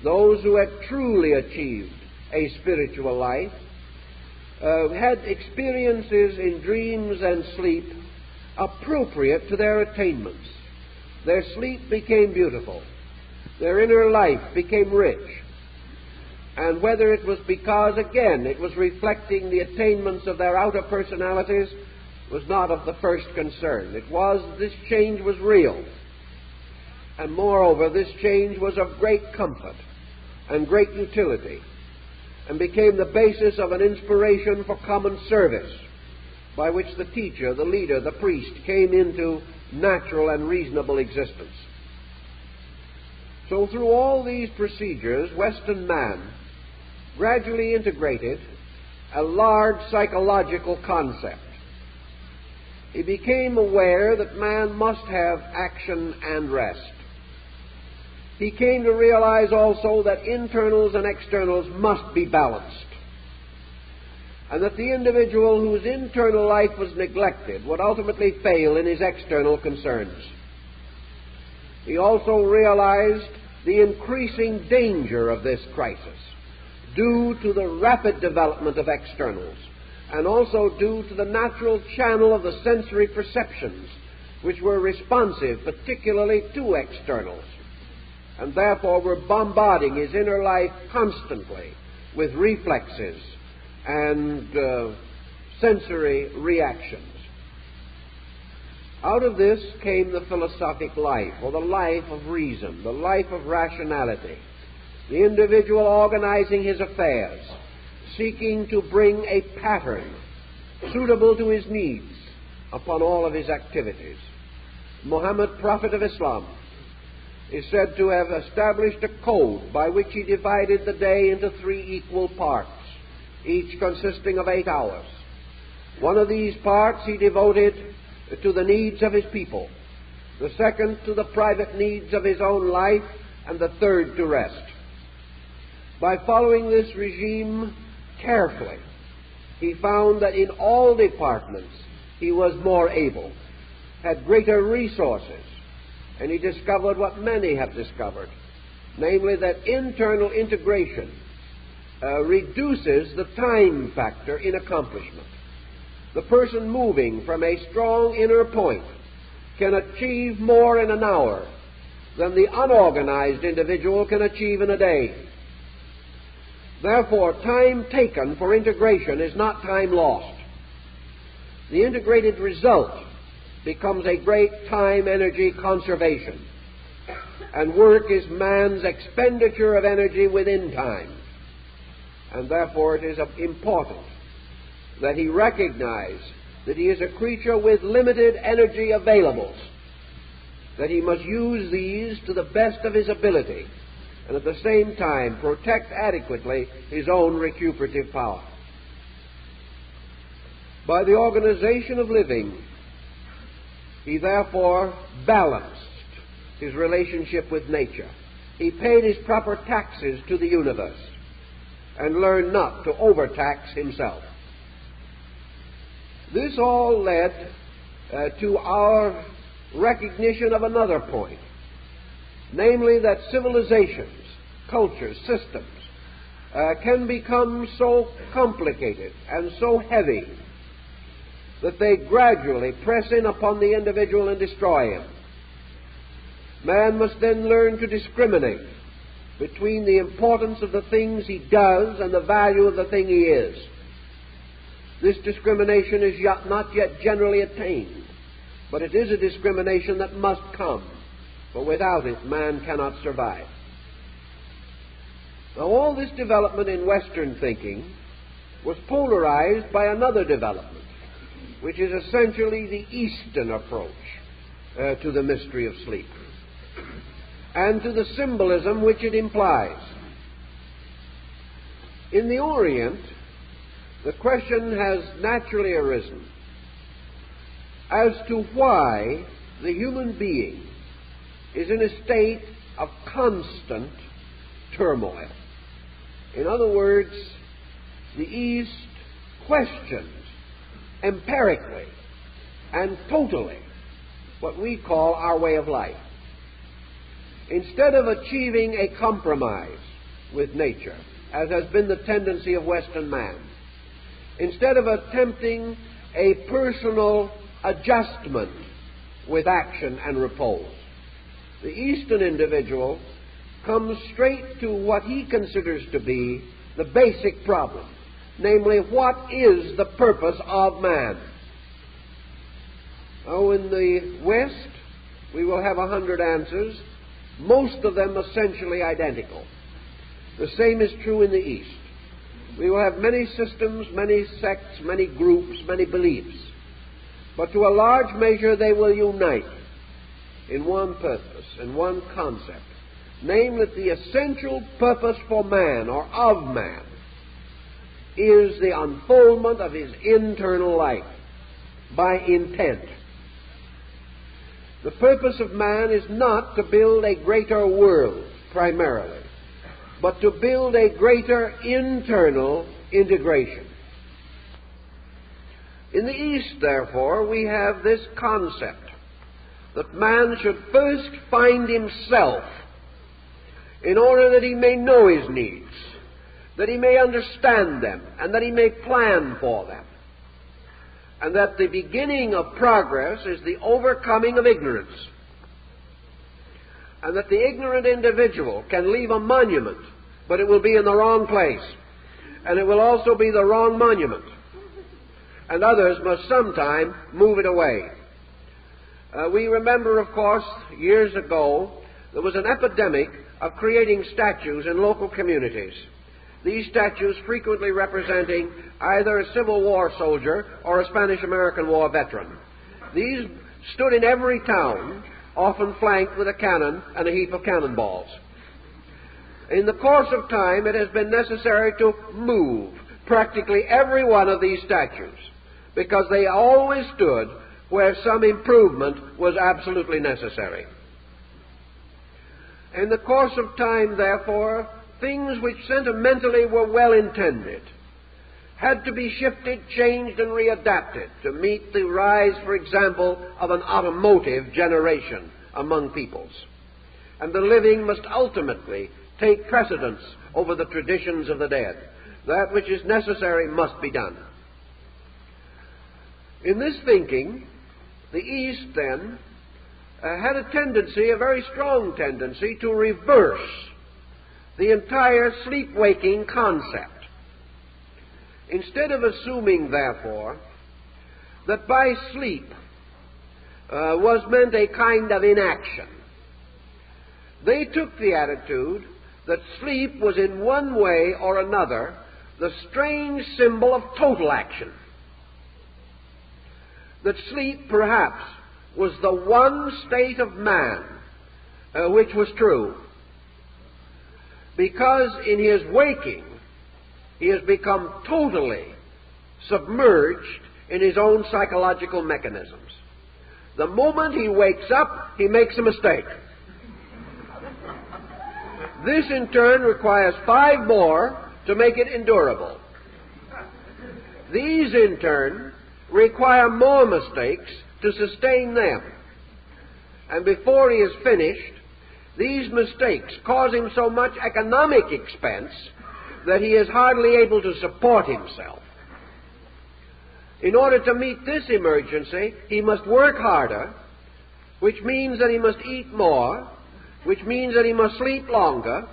those who had truly achieved a spiritual life, had experiences in dreams and sleep appropriate to their attainments. Their sleep became beautiful. Their inner life became rich. and whether it was because, again, it was reflecting the attainments of their outer personalities was not of the first concern. It was this change was real. And moreover, this change was of great comfort and great utility, and became the basis of an inspiration for common service, by which the teacher, the leader, the priest came into natural and reasonable existence. So through all these procedures, Western man gradually integrated a large psychological concept. He became aware that man must have action and rest. He came to realize also that internals and externals must be balanced, and that the individual whose internal life was neglected would ultimately fail in his external concerns. He also realized the increasing danger of this crisis, due to the rapid development of externals, and also due to the natural channel of the sensory perceptions, which were responsive particularly to externals, and therefore were bombarding his inner life constantly with reflexes and sensory reactions. Out of this came the philosophic life, or the life of reason, the life of rationality, the individual organizing his affairs, seeking to bring a pattern suitable to his needs upon all of his activities. Muhammad, prophet of Islam, is said to have established a code by which he divided the day into 3 equal parts, each consisting of 8 hours. One of these parts he devoted to the needs of his people, the second to the private needs of his own life, and the third to rest. By following this regime carefully, he found that in all departments he was more able, had greater resources, and he discovered what many have discovered, namely that internal integration reduces the time factor in accomplishment. The person moving from a strong inner point can achieve more in an hour than the unorganized individual can achieve in a day. Therefore, time taken for integration is not time lost. The integrated result becomes a great time-energy conservation, and work is man's expenditure of energy within time. And therefore it is important that he recognize that he is a creature with limited energy availables, that he must use these to the best of his ability, and at the same time protect adequately his own recuperative power. By the organization of living, he therefore balanced his relationship with nature. He paid his proper taxes to the universe and learned not to overtax himself. This all led to our recognition of another point, namely that civilizations, cultures, systems can become so complicated and so heavy that they gradually press in upon the individual and destroy him. Man must then learn to discriminate between the importance of the things he does and the value of the thing he is. This discrimination is not yet generally attained, but it is a discrimination that must come, for without it man cannot survive. Now, all this development in Western thinking was polarized by another development, which is essentially the Eastern approach to the mystery of sleep, and to the symbolism which it implies. In the Orient, the question has naturally arisen as to why the human being is in a state of constant turmoil. In other words, the East questions empirically and totally what we call our way of life. Instead of achieving a compromise with nature, as has been the tendency of Western man, instead of attempting a personal adjustment with action and repose, the Eastern individual comes straight to what he considers to be the basic problem, namely, what is the purpose of man? Now, in the West, we will have 100 answers, most of them essentially identical. The same is true in the East. We will have many systems, many sects, many groups, many beliefs, but to a large measure they will unite in one purpose, in one concept, namely that the essential purpose for man, or of man, is the unfoldment of his internal life by intent. The purpose of man is not to build a greater world, primarily, but to build a greater internal integration. In the East, therefore, we have this concept that man should first find himself in order that he may know his needs, that he may understand them, and that he may plan for them, and that the beginning of progress is the overcoming of ignorance, and that the ignorant individual can leave a monument, but it will be in the wrong place, and it will also be the wrong monument, and others must sometime move it away. We remember, of course, years ago, there was an epidemic of creating statues in local communities. These statues frequently representing either a Civil War soldier or a Spanish-American War veteran. These stood in every town, often flanked with a cannon and a heap of cannonballs. In the course of time, it has been necessary to move practically every one of these statues, because they always stood where some improvement was absolutely necessary. In the course of time, therefore, things which sentimentally were well intended had to be shifted, changed, and readapted to meet the rise, for example, of an automotive generation among peoples. And the living must ultimately take precedence over the traditions of the dead. That which is necessary must be done. In this thinking, the East then had a tendency, a very strong tendency, to reverse the entire sleep-waking concept. Instead of assuming, therefore, that by sleep was meant a kind of inaction, they took the attitude that sleep was in one way or another the strange symbol of total action. That sleep, perhaps, was the one state of man which was true, because in his waking he has become totally submerged in his own psychological mechanisms. The moment he wakes up, he makes a mistake. This, in turn, requires 5 more to make it endurable. These, in turn, require more mistakes to sustain them. And before he is finished, these mistakes cause him so much economic expense that he is hardly able to support himself. In order to meet this emergency, he must work harder, which means that he must eat more, which means that he must sleep longer,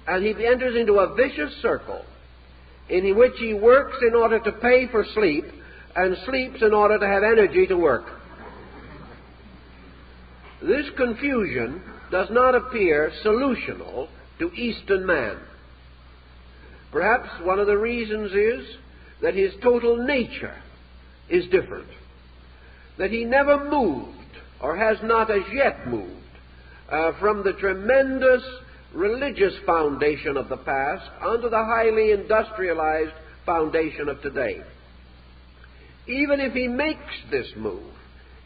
and he enters into a vicious circle in which he works in order to pay for sleep and sleeps in order to have energy to work. This confusion does not appear solutional to Eastern man. Perhaps one of the reasons is that his total nature is different, that he never moved, or has not as yet moved, from the tremendous religious foundation of the past onto the highly industrialized foundation of today. Even if he makes this move,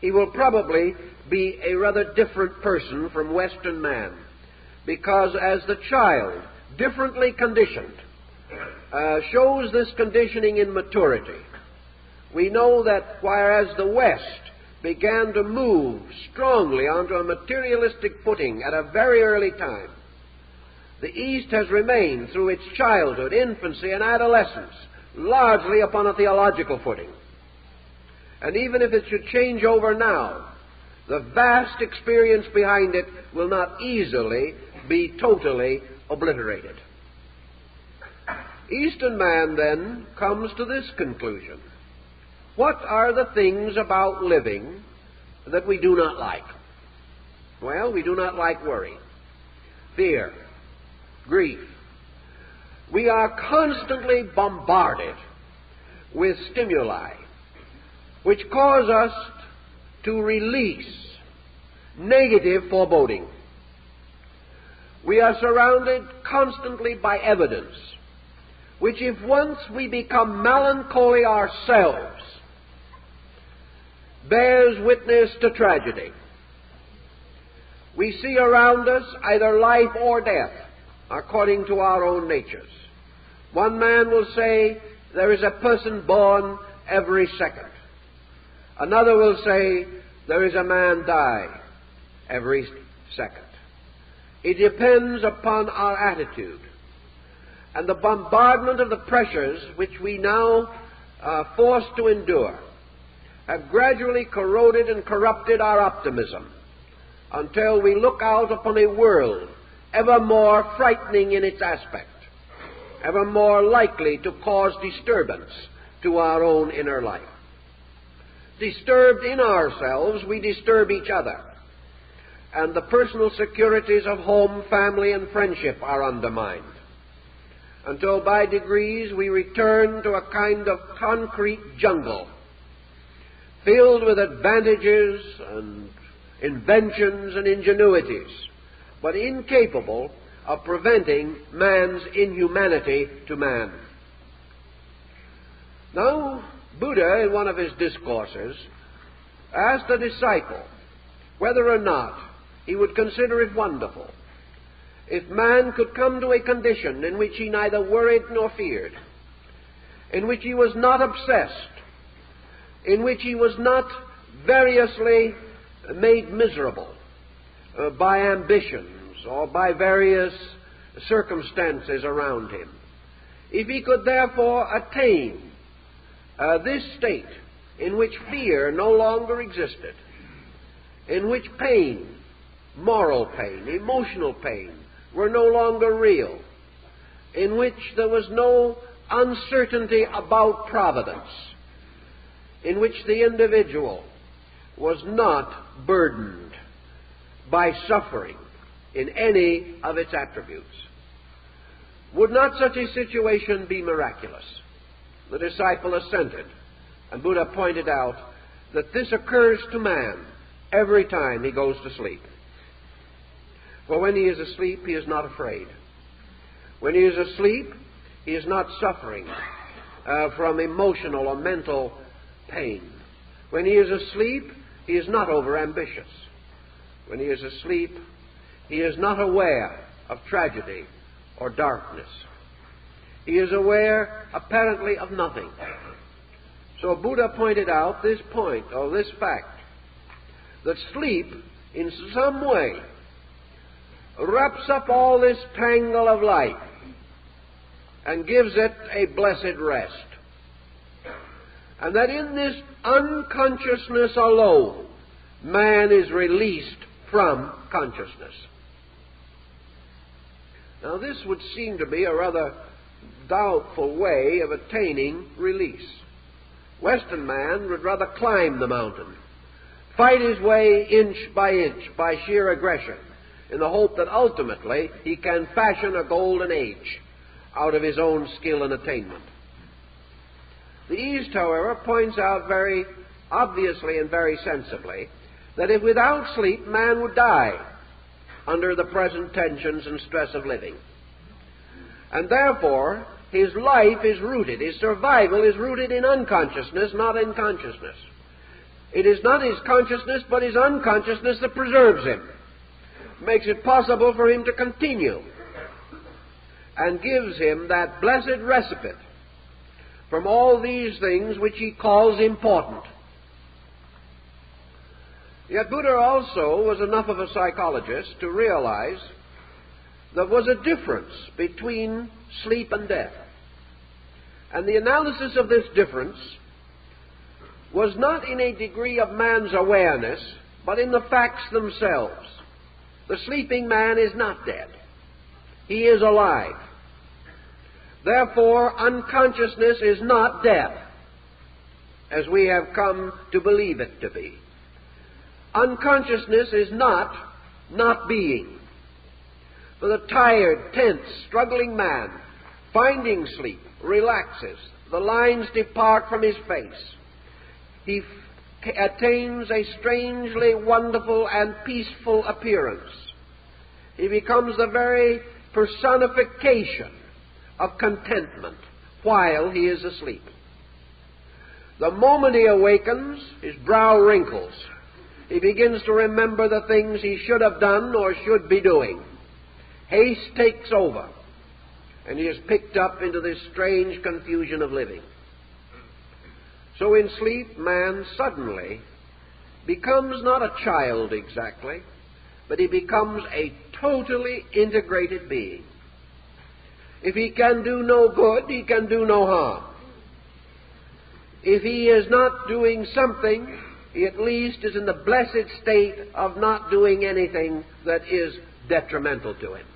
he will probably be a rather different person from Western man, because as the child, differently conditioned, shows this conditioning in maturity. We know that whereas the West began to move strongly onto a materialistic footing at a very early time, the East has remained through its childhood, infancy, and adolescence largely upon a theological footing. And even if it should change over now, the vast experience behind it will not easily be totally obliterated. Eastern man then comes to this conclusion: what are the things about living that we do not like? Well, we do not like worry, fear, grief. We are constantly bombarded with stimuli which cause us to release negative foreboding. We are surrounded constantly by evidence which, if once we become melancholy ourselves, bears witness to tragedy. We see around us either life or death, according to our own natures. One man will say there is a person born every second. Another will say there is a man die every second. It depends upon our attitude. And the bombardment of the pressures which we now are forced to endure have gradually corroded and corrupted our optimism until we look out upon a world ever more frightening in its aspect, ever more likely to cause disturbance to our own inner life. Disturbed in ourselves, we disturb each other, and the personal securities of home, family, and friendship are undermined, until by degrees we return to a kind of concrete jungle, filled with advantages and inventions and ingenuities, but incapable of preventing man's inhumanity to man. Now, Buddha, in one of his discourses, asked a disciple whether or not he would consider it wonderful if man could come to a condition in which he neither worried nor feared, in which he was not obsessed, in which he was not variously made miserable by ambitions or by various circumstances around him. If he could therefore attain this state in which fear no longer existed, in which pain, moral pain, emotional pain, were no longer real, in which there was no uncertainty about providence, in which the individual was not burdened by suffering in any of its attributes. Would not such a situation be miraculous? The disciple assented, and Buddha pointed out that this occurs to man every time he goes to sleep. For when he is asleep, he is not afraid. When he is asleep, he is not suffering from emotional or mental pain. When he is asleep, he is not overambitious. When he is asleep, he is not aware of tragedy or darkness. He is aware, apparently, of nothing. So Buddha pointed out this point, or this fact, that sleep, in some way, wraps up all this tangle of life and gives it a blessed rest. And that in this unconsciousness alone, man is released from consciousness. Now, this would seem to be a rather doubtful way of attaining release. Western man would rather climb the mountain, fight his way inch by sheer aggression, in the hope that ultimately he can fashion a golden age out of his own skill and attainment. The East, however, points out very obviously and very sensibly that if without sleep man would die under the present tensions and stress of living. And therefore, his life is rooted, his survival is rooted in unconsciousness, not in consciousness. It is not his consciousness, but his unconsciousness that preserves him, makes it possible for him to continue, and gives him that blessed respite from all these things which he calls important. Yet Buddha also was enough of a psychologist to realize there was a difference between sleep and death. And the analysis of this difference was not in a degree of man's awareness, but in the facts themselves. The sleeping man is not dead. He is alive. Therefore, unconsciousness is not death, as we have come to believe it to be. Unconsciousness is not being. For the tired, tense, struggling man, finding sleep, relaxes. The lines depart from his face. He attains a strangely wonderful and peaceful appearance. He becomes the very personification of contentment while he is asleep. The moment he awakens, his brow wrinkles. He begins to remember the things he should have done or should be doing. Haste takes over, and he is picked up into this strange confusion of living. So in sleep, man suddenly becomes not a child exactly, but he becomes a totally integrated being. If he can do no good, he can do no harm. If he is not doing something, he at least is in the blessed state of not doing anything that is detrimental to him.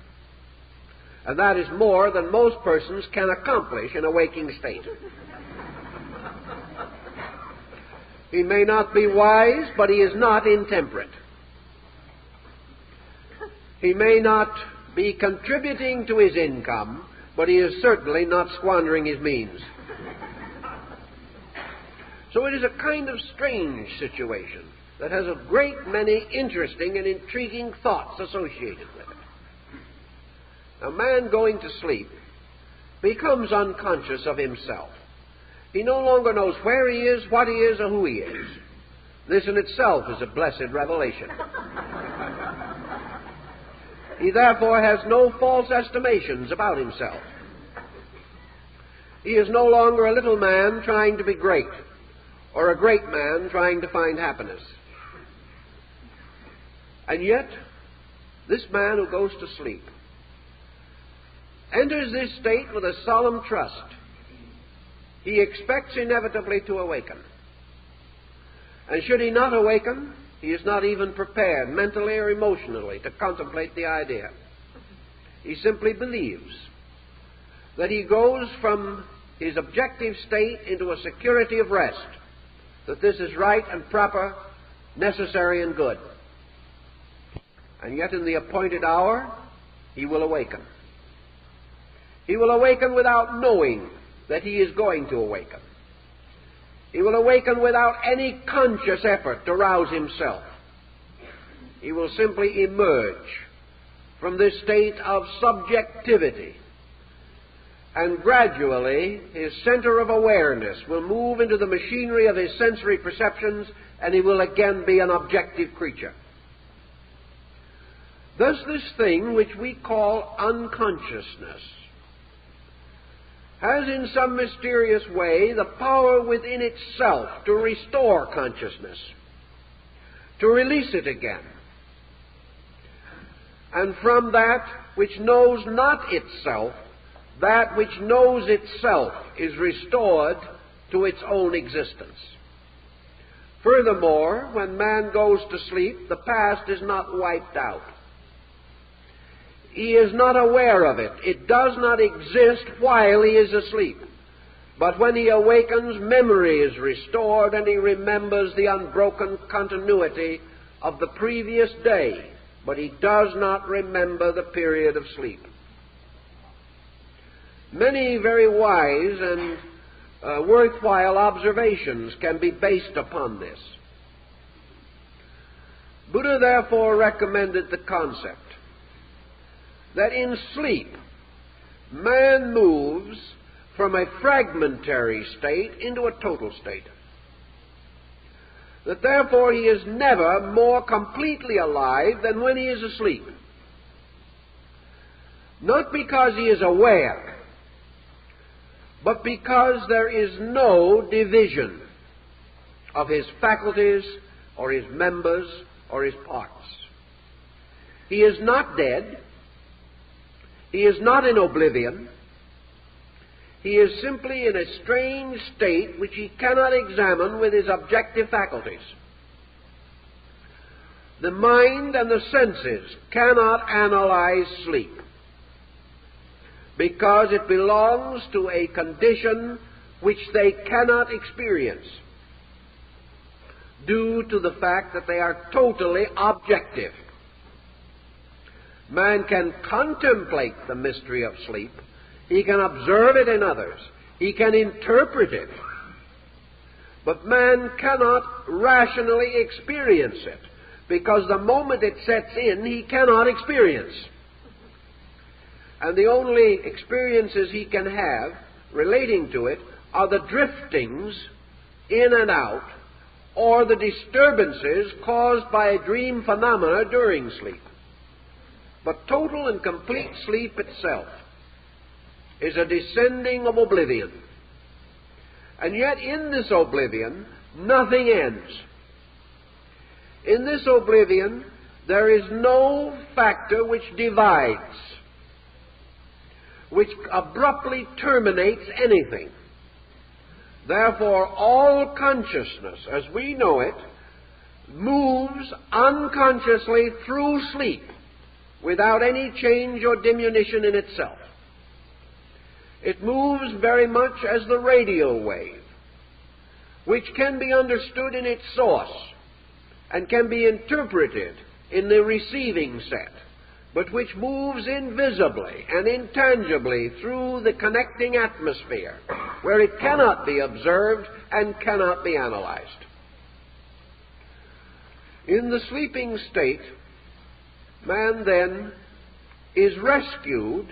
And that is more than most persons can accomplish in a waking state. He may not be wise, but he is not intemperate. He may not be contributing to his income, but he is certainly not squandering his means. So it is a kind of strange situation that has a great many interesting and intriguing thoughts associated with it. A man going to sleep becomes unconscious of himself. He no longer knows where he is, what he is, or who he is. This in itself is a blessed revelation. He therefore has no false estimations about himself. He is no longer a little man trying to be great, or a great man trying to find happiness. And yet, this man who goes to sleep enters this state with a solemn trust. He expects inevitably to awaken. And should he not awaken, he is not even prepared mentally or emotionally to contemplate the idea. He simply believes that he goes from his objective state into a security of rest, that this is right and proper, necessary and good. And yet in the appointed hour, he will awaken. He will awaken without knowing that he is going to awaken. He will awaken without any conscious effort to rouse himself. He will simply emerge from this state of subjectivity, and gradually his center of awareness will move into the machinery of his sensory perceptions, and he will again be an objective creature. Thus this thing which we call unconsciousness has in some mysterious way the power within itself to restore consciousness, to release it again. And from that which knows not itself, that which knows itself is restored to its own existence. Furthermore, when man goes to sleep, the past is not wiped out. He is not aware of it. It does not exist while he is asleep. But when he awakens, memory is restored, and he remembers the unbroken continuity of the previous day, but he does not remember the period of sleep. Many very wise and worthwhile observations can be based upon this. Buddha therefore recommended the concept that in sleep, man moves from a fragmentary state into a total state. That therefore he is never more completely alive than when he is asleep. Not because he is aware, but because there is no division of his faculties or his members or his parts. He is not dead. He is not in oblivion. He is simply in a strange state which he cannot examine with his objective faculties. The mind and the senses cannot analyze sleep because it belongs to a condition which they cannot experience due to the fact that they are totally objective. Man can contemplate the mystery of sleep. He can observe it in others. He can interpret it. But man cannot rationally experience it, because the moment it sets in, he cannot experience. And the only experiences he can have relating to it are the driftings in and out, or the disturbances caused by dream phenomena during sleep. But total and complete sleep itself is a descending of oblivion. And yet in this oblivion, nothing ends. In this oblivion, there is no factor which divides, which abruptly terminates anything. Therefore, all consciousness, as we know it, moves unconsciously through sleep without any change or diminution in itself. It moves very much as the radio wave, which can be understood in its source and can be interpreted in the receiving set, but which moves invisibly and intangibly through the connecting atmosphere, where it cannot be observed and cannot be analyzed. In the sleeping state, man then is rescued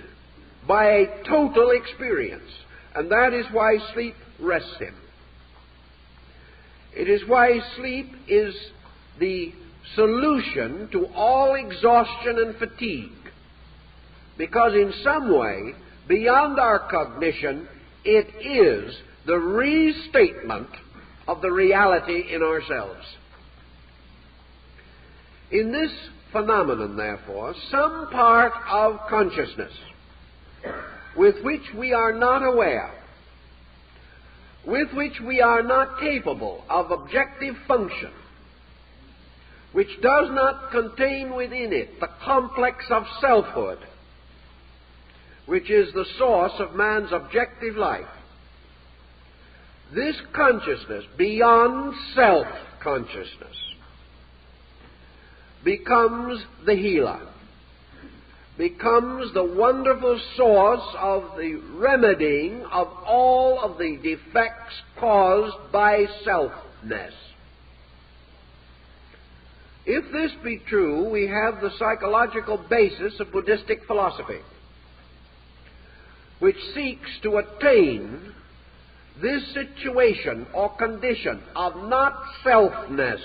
by a total experience, and that is why sleep rests him. It is why sleep is the solution to all exhaustion and fatigue, because in some way, beyond our cognition, it is the restatement of the reality in ourselves. In this phenomenon, therefore, some part of consciousness with which we are not aware, with which we are not capable of objective function, which does not contain within it the complex of selfhood, which is the source of man's objective life. This consciousness, beyond self-consciousness, becomes the healer, becomes the wonderful source of the remedying of all of the defects caused by selfness. If this be true, we have the psychological basis of Buddhistic philosophy, which seeks to attain this situation or condition of not selfness,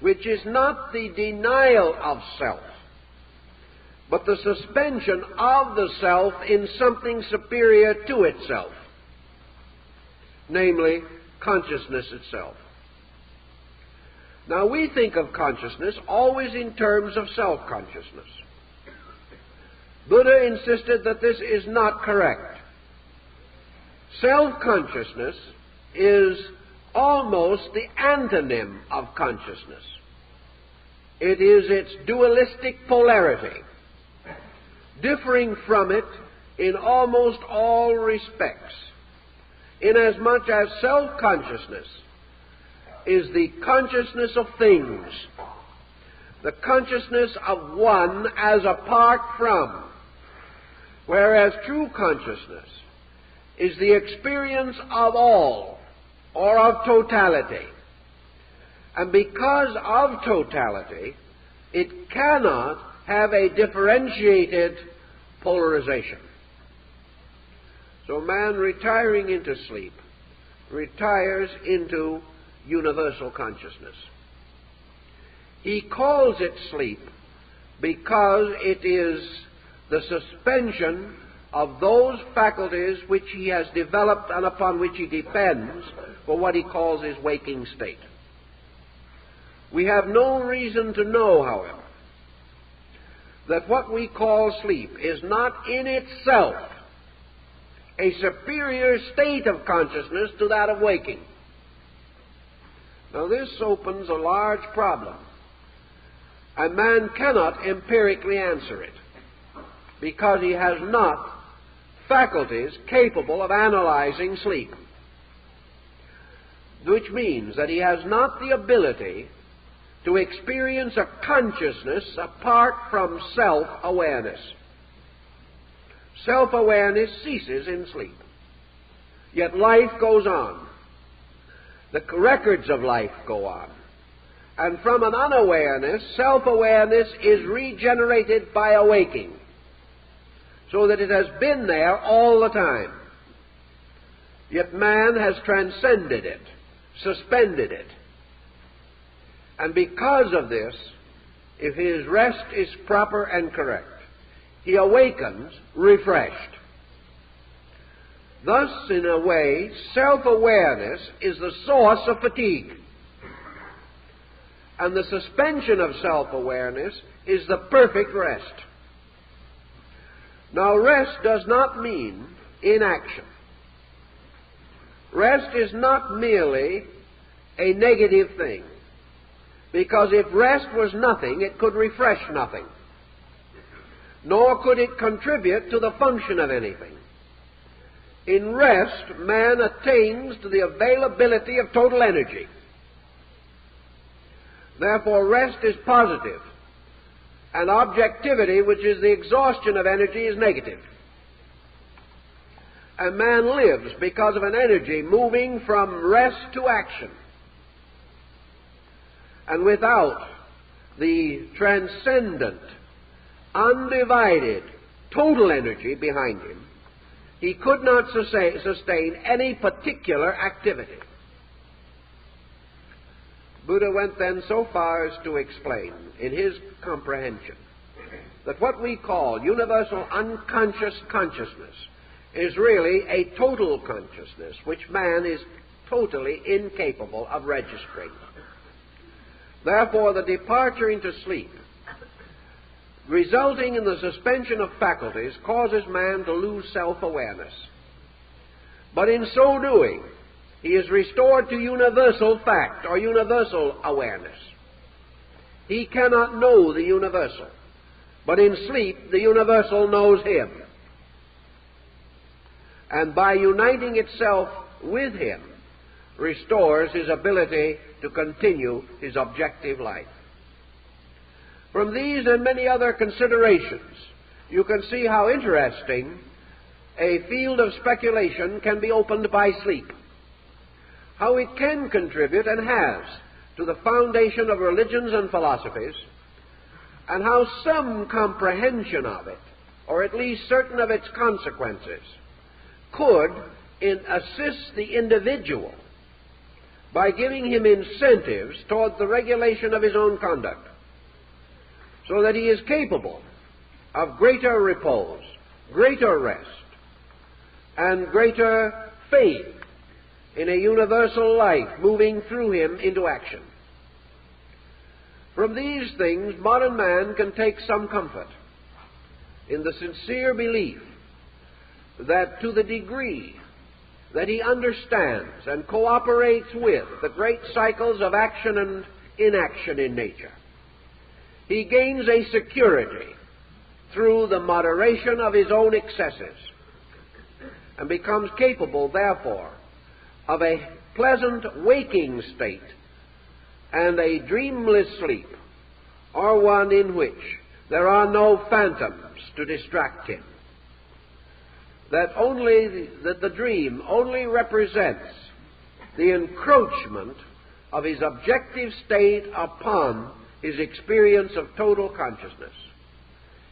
which is not the denial of self, but the suspension of the self in something superior to itself, namely consciousness itself. Now, we think of consciousness always in terms of self-consciousness. Buddha insisted that this is not correct. Self-consciousness is almost the antonym of consciousness. It is its dualistic polarity, differing from it in almost all respects, inasmuch as self-consciousness is the consciousness of things, the consciousness of one as apart from, whereas true consciousness is the experience of all, or of totality. And because of totality, it cannot have a differentiated polarization. So man retiring into sleep retires into universal consciousness. He calls it sleep because it is the suspension of those faculties which he has developed and upon which he depends for what he calls his waking state. We have no reason to know, however, that what we call sleep is not in itself a superior state of consciousness to that of waking. Now, this opens a large problem A man cannot empirically answer it because he has not faculties capable of analyzing sleep, which means that he has not the ability to experience a consciousness apart from self-awareness. Self-awareness ceases in sleep, yet life goes on. The records of life go on. And from an unawareness, self-awareness is regenerated by awaking, so that it has been there all the time. Yet man has transcended it, suspended it. And because of this, if his rest is proper and correct, he awakens refreshed. Thus, in a way, self-awareness is the source of fatigue. And the suspension of self-awareness is the perfect rest. Now, rest does not mean inaction. Rest is not merely a negative thing, because if rest was nothing, it could refresh nothing, nor could it contribute to the function of anything. In rest, man attains to the availability of total energy. Therefore, rest is positive, and objectivity, which is the exhaustion of energy, is negative. And man lives because of an energy moving from rest to action. And without the transcendent, undivided, total energy behind him, he could not sustain any particular activity. Buddha went then so far as to explain, in his comprehension, that what we call universal unconscious consciousness is really a total consciousness, which man is totally incapable of registering. Therefore, the departure into sleep, resulting in the suspension of faculties, causes man to lose self-awareness. But in so doing, he is restored to universal fact, or universal awareness. He cannot know the universal, but in sleep the universal knows him. And by uniting itself with him, restores his ability to continue his objective life. From these and many other considerations, you can see how interesting a field of speculation can be opened by sleep, how it can contribute and has to the foundation of religions and philosophies, and how some comprehension of it, or at least certain of its consequences, could assist the individual by giving him incentives toward the regulation of his own conduct, so that he is capable of greater repose, greater rest, and greater faith in a universal life moving through him into action. From these things, modern man can take some comfort in the sincere belief that to the degree that he understands and cooperates with the great cycles of action and inaction in nature, he gains a security through the moderation of his own excesses, and becomes capable, therefore, of a pleasant waking state and a dreamless sleep, or one in which there are no phantoms to distract him. That the dream only represents the encroachment of his objective state upon his experience of total consciousness.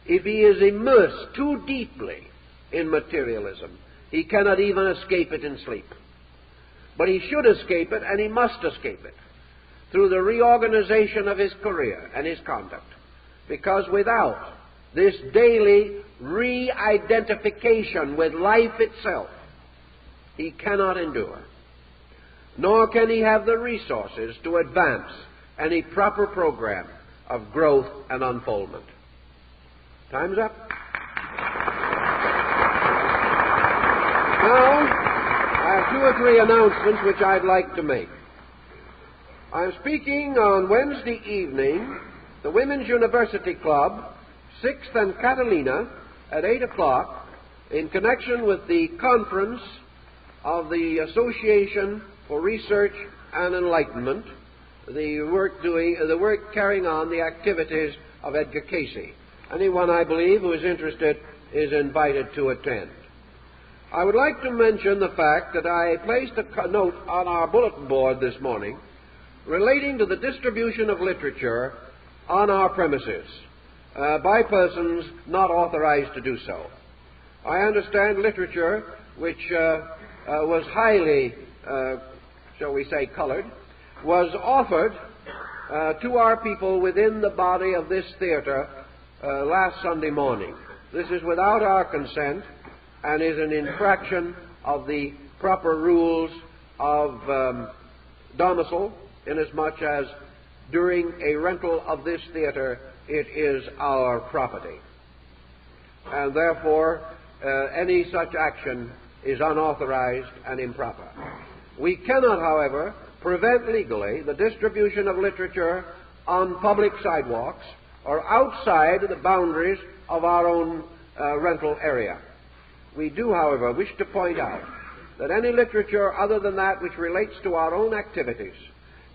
If he is immersed too deeply in materialism, he cannot even escape it in sleep. But he should escape it, and he must escape it, through the reorganization of his career and his conduct. Because without this daily re-identification with life itself, he cannot endure, nor can he have the resources to advance any proper program of growth and unfoldment. Time's up. Now, I have 2 or 3 announcements which I'd like to make. I'm speaking on Wednesday evening the Women's University Club, 6th and Catalina, at 8 o'clock, in connection with the conference of the Association for Research and Enlightenment, the work carrying on the activities of Edgar Casey. Anyone, I believe, who is interested is invited to attend. I would like to mention the fact that I placed a note on our bulletin board this morning relating to the distribution of literature on our premises by persons not authorized to do so. I understand literature which was highly, shall we say, colored, was offered to our people within the body of this theater last Sunday morning. This is without our consent and is an infraction of the proper rules of domicile, inasmuch as during a rental of this theater it is our property. And therefore any such action is unauthorized and improper. We cannot, however, prevent legally the distribution of literature on public sidewalks or outside the boundaries of our own rental area. We do, however, wish to point out that any literature other than that which relates to our own activities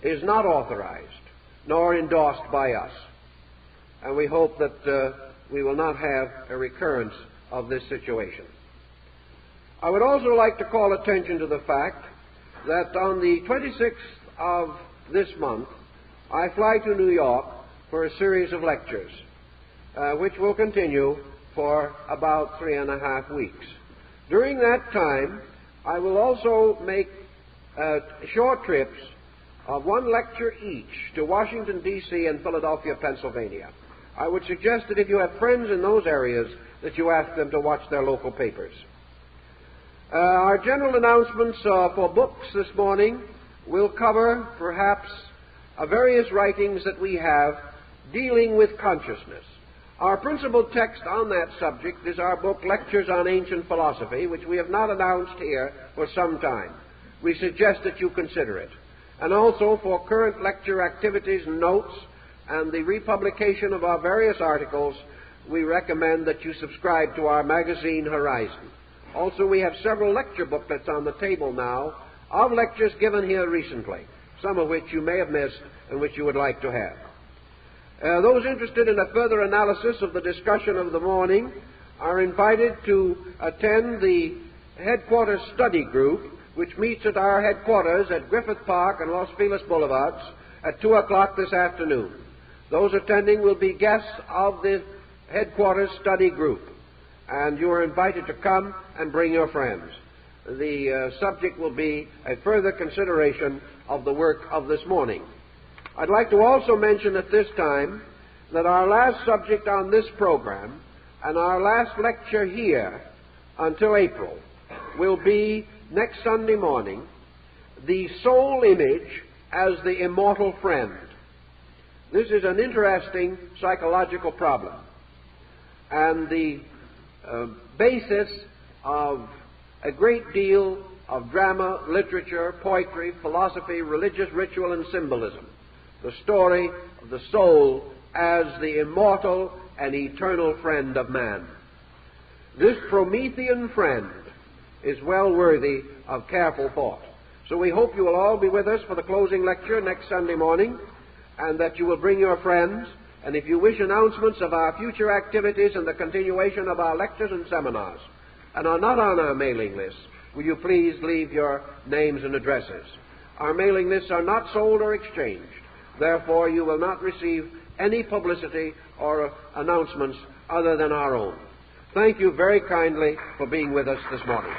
is not authorized nor endorsed by us. And we hope that we will not have a recurrence of this situation. I would also like to call attention to the fact that on the 26th of this month, I fly to New York for a series of lectures, which will continue for about 3.5 weeks. During that time, I will also make short trips of one lecture each to Washington, D.C. and Philadelphia, Pennsylvania. I would suggest that if you have friends in those areas, that you ask them to watch their local papers. Our general announcements for books this morning will cover, perhaps, various writings that we have dealing with consciousness. Our principal text on that subject is our book, Lectures on Ancient Philosophy, which we have not announced here for some time. We suggest that you consider it. And also for current lecture activities and notes and the republication of our various articles, we recommend that you subscribe to our magazine, Horizon. Also, we have several lecture booklets on the table now of lectures given here recently, some of which you may have missed and which you would like to have. Those interested in a further analysis of the discussion of the morning are invited to attend the headquarters study group, which meets at our headquarters at Griffith Park and Los Feliz Boulevards at 2 o'clock this afternoon. Those attending will be guests of the headquarters study group, and you are invited to come and bring your friends. The subject will be a further consideration of the work of this morning. I'd like to also mention at this time that our last subject on this program and our last lecture here until April will be next Sunday morning, The Soul Image as the Immortal Friend. This is an interesting psychological problem, and the basis of a great deal of drama, literature, poetry, philosophy, religious ritual, and symbolism. The story of the soul as the immortal and eternal friend of man. This Promethean friend is well worthy of careful thought. So we hope you will all be with us for the closing lecture next Sunday morning, and that you will bring your friends. And if you wish announcements of our future activities and the continuation of our lectures and seminars, and are not on our mailing list, will you please leave your names and addresses. Our mailing lists are not sold or exchanged. Therefore, you will not receive any publicity or announcements other than our own. Thank you very kindly for being with us this morning.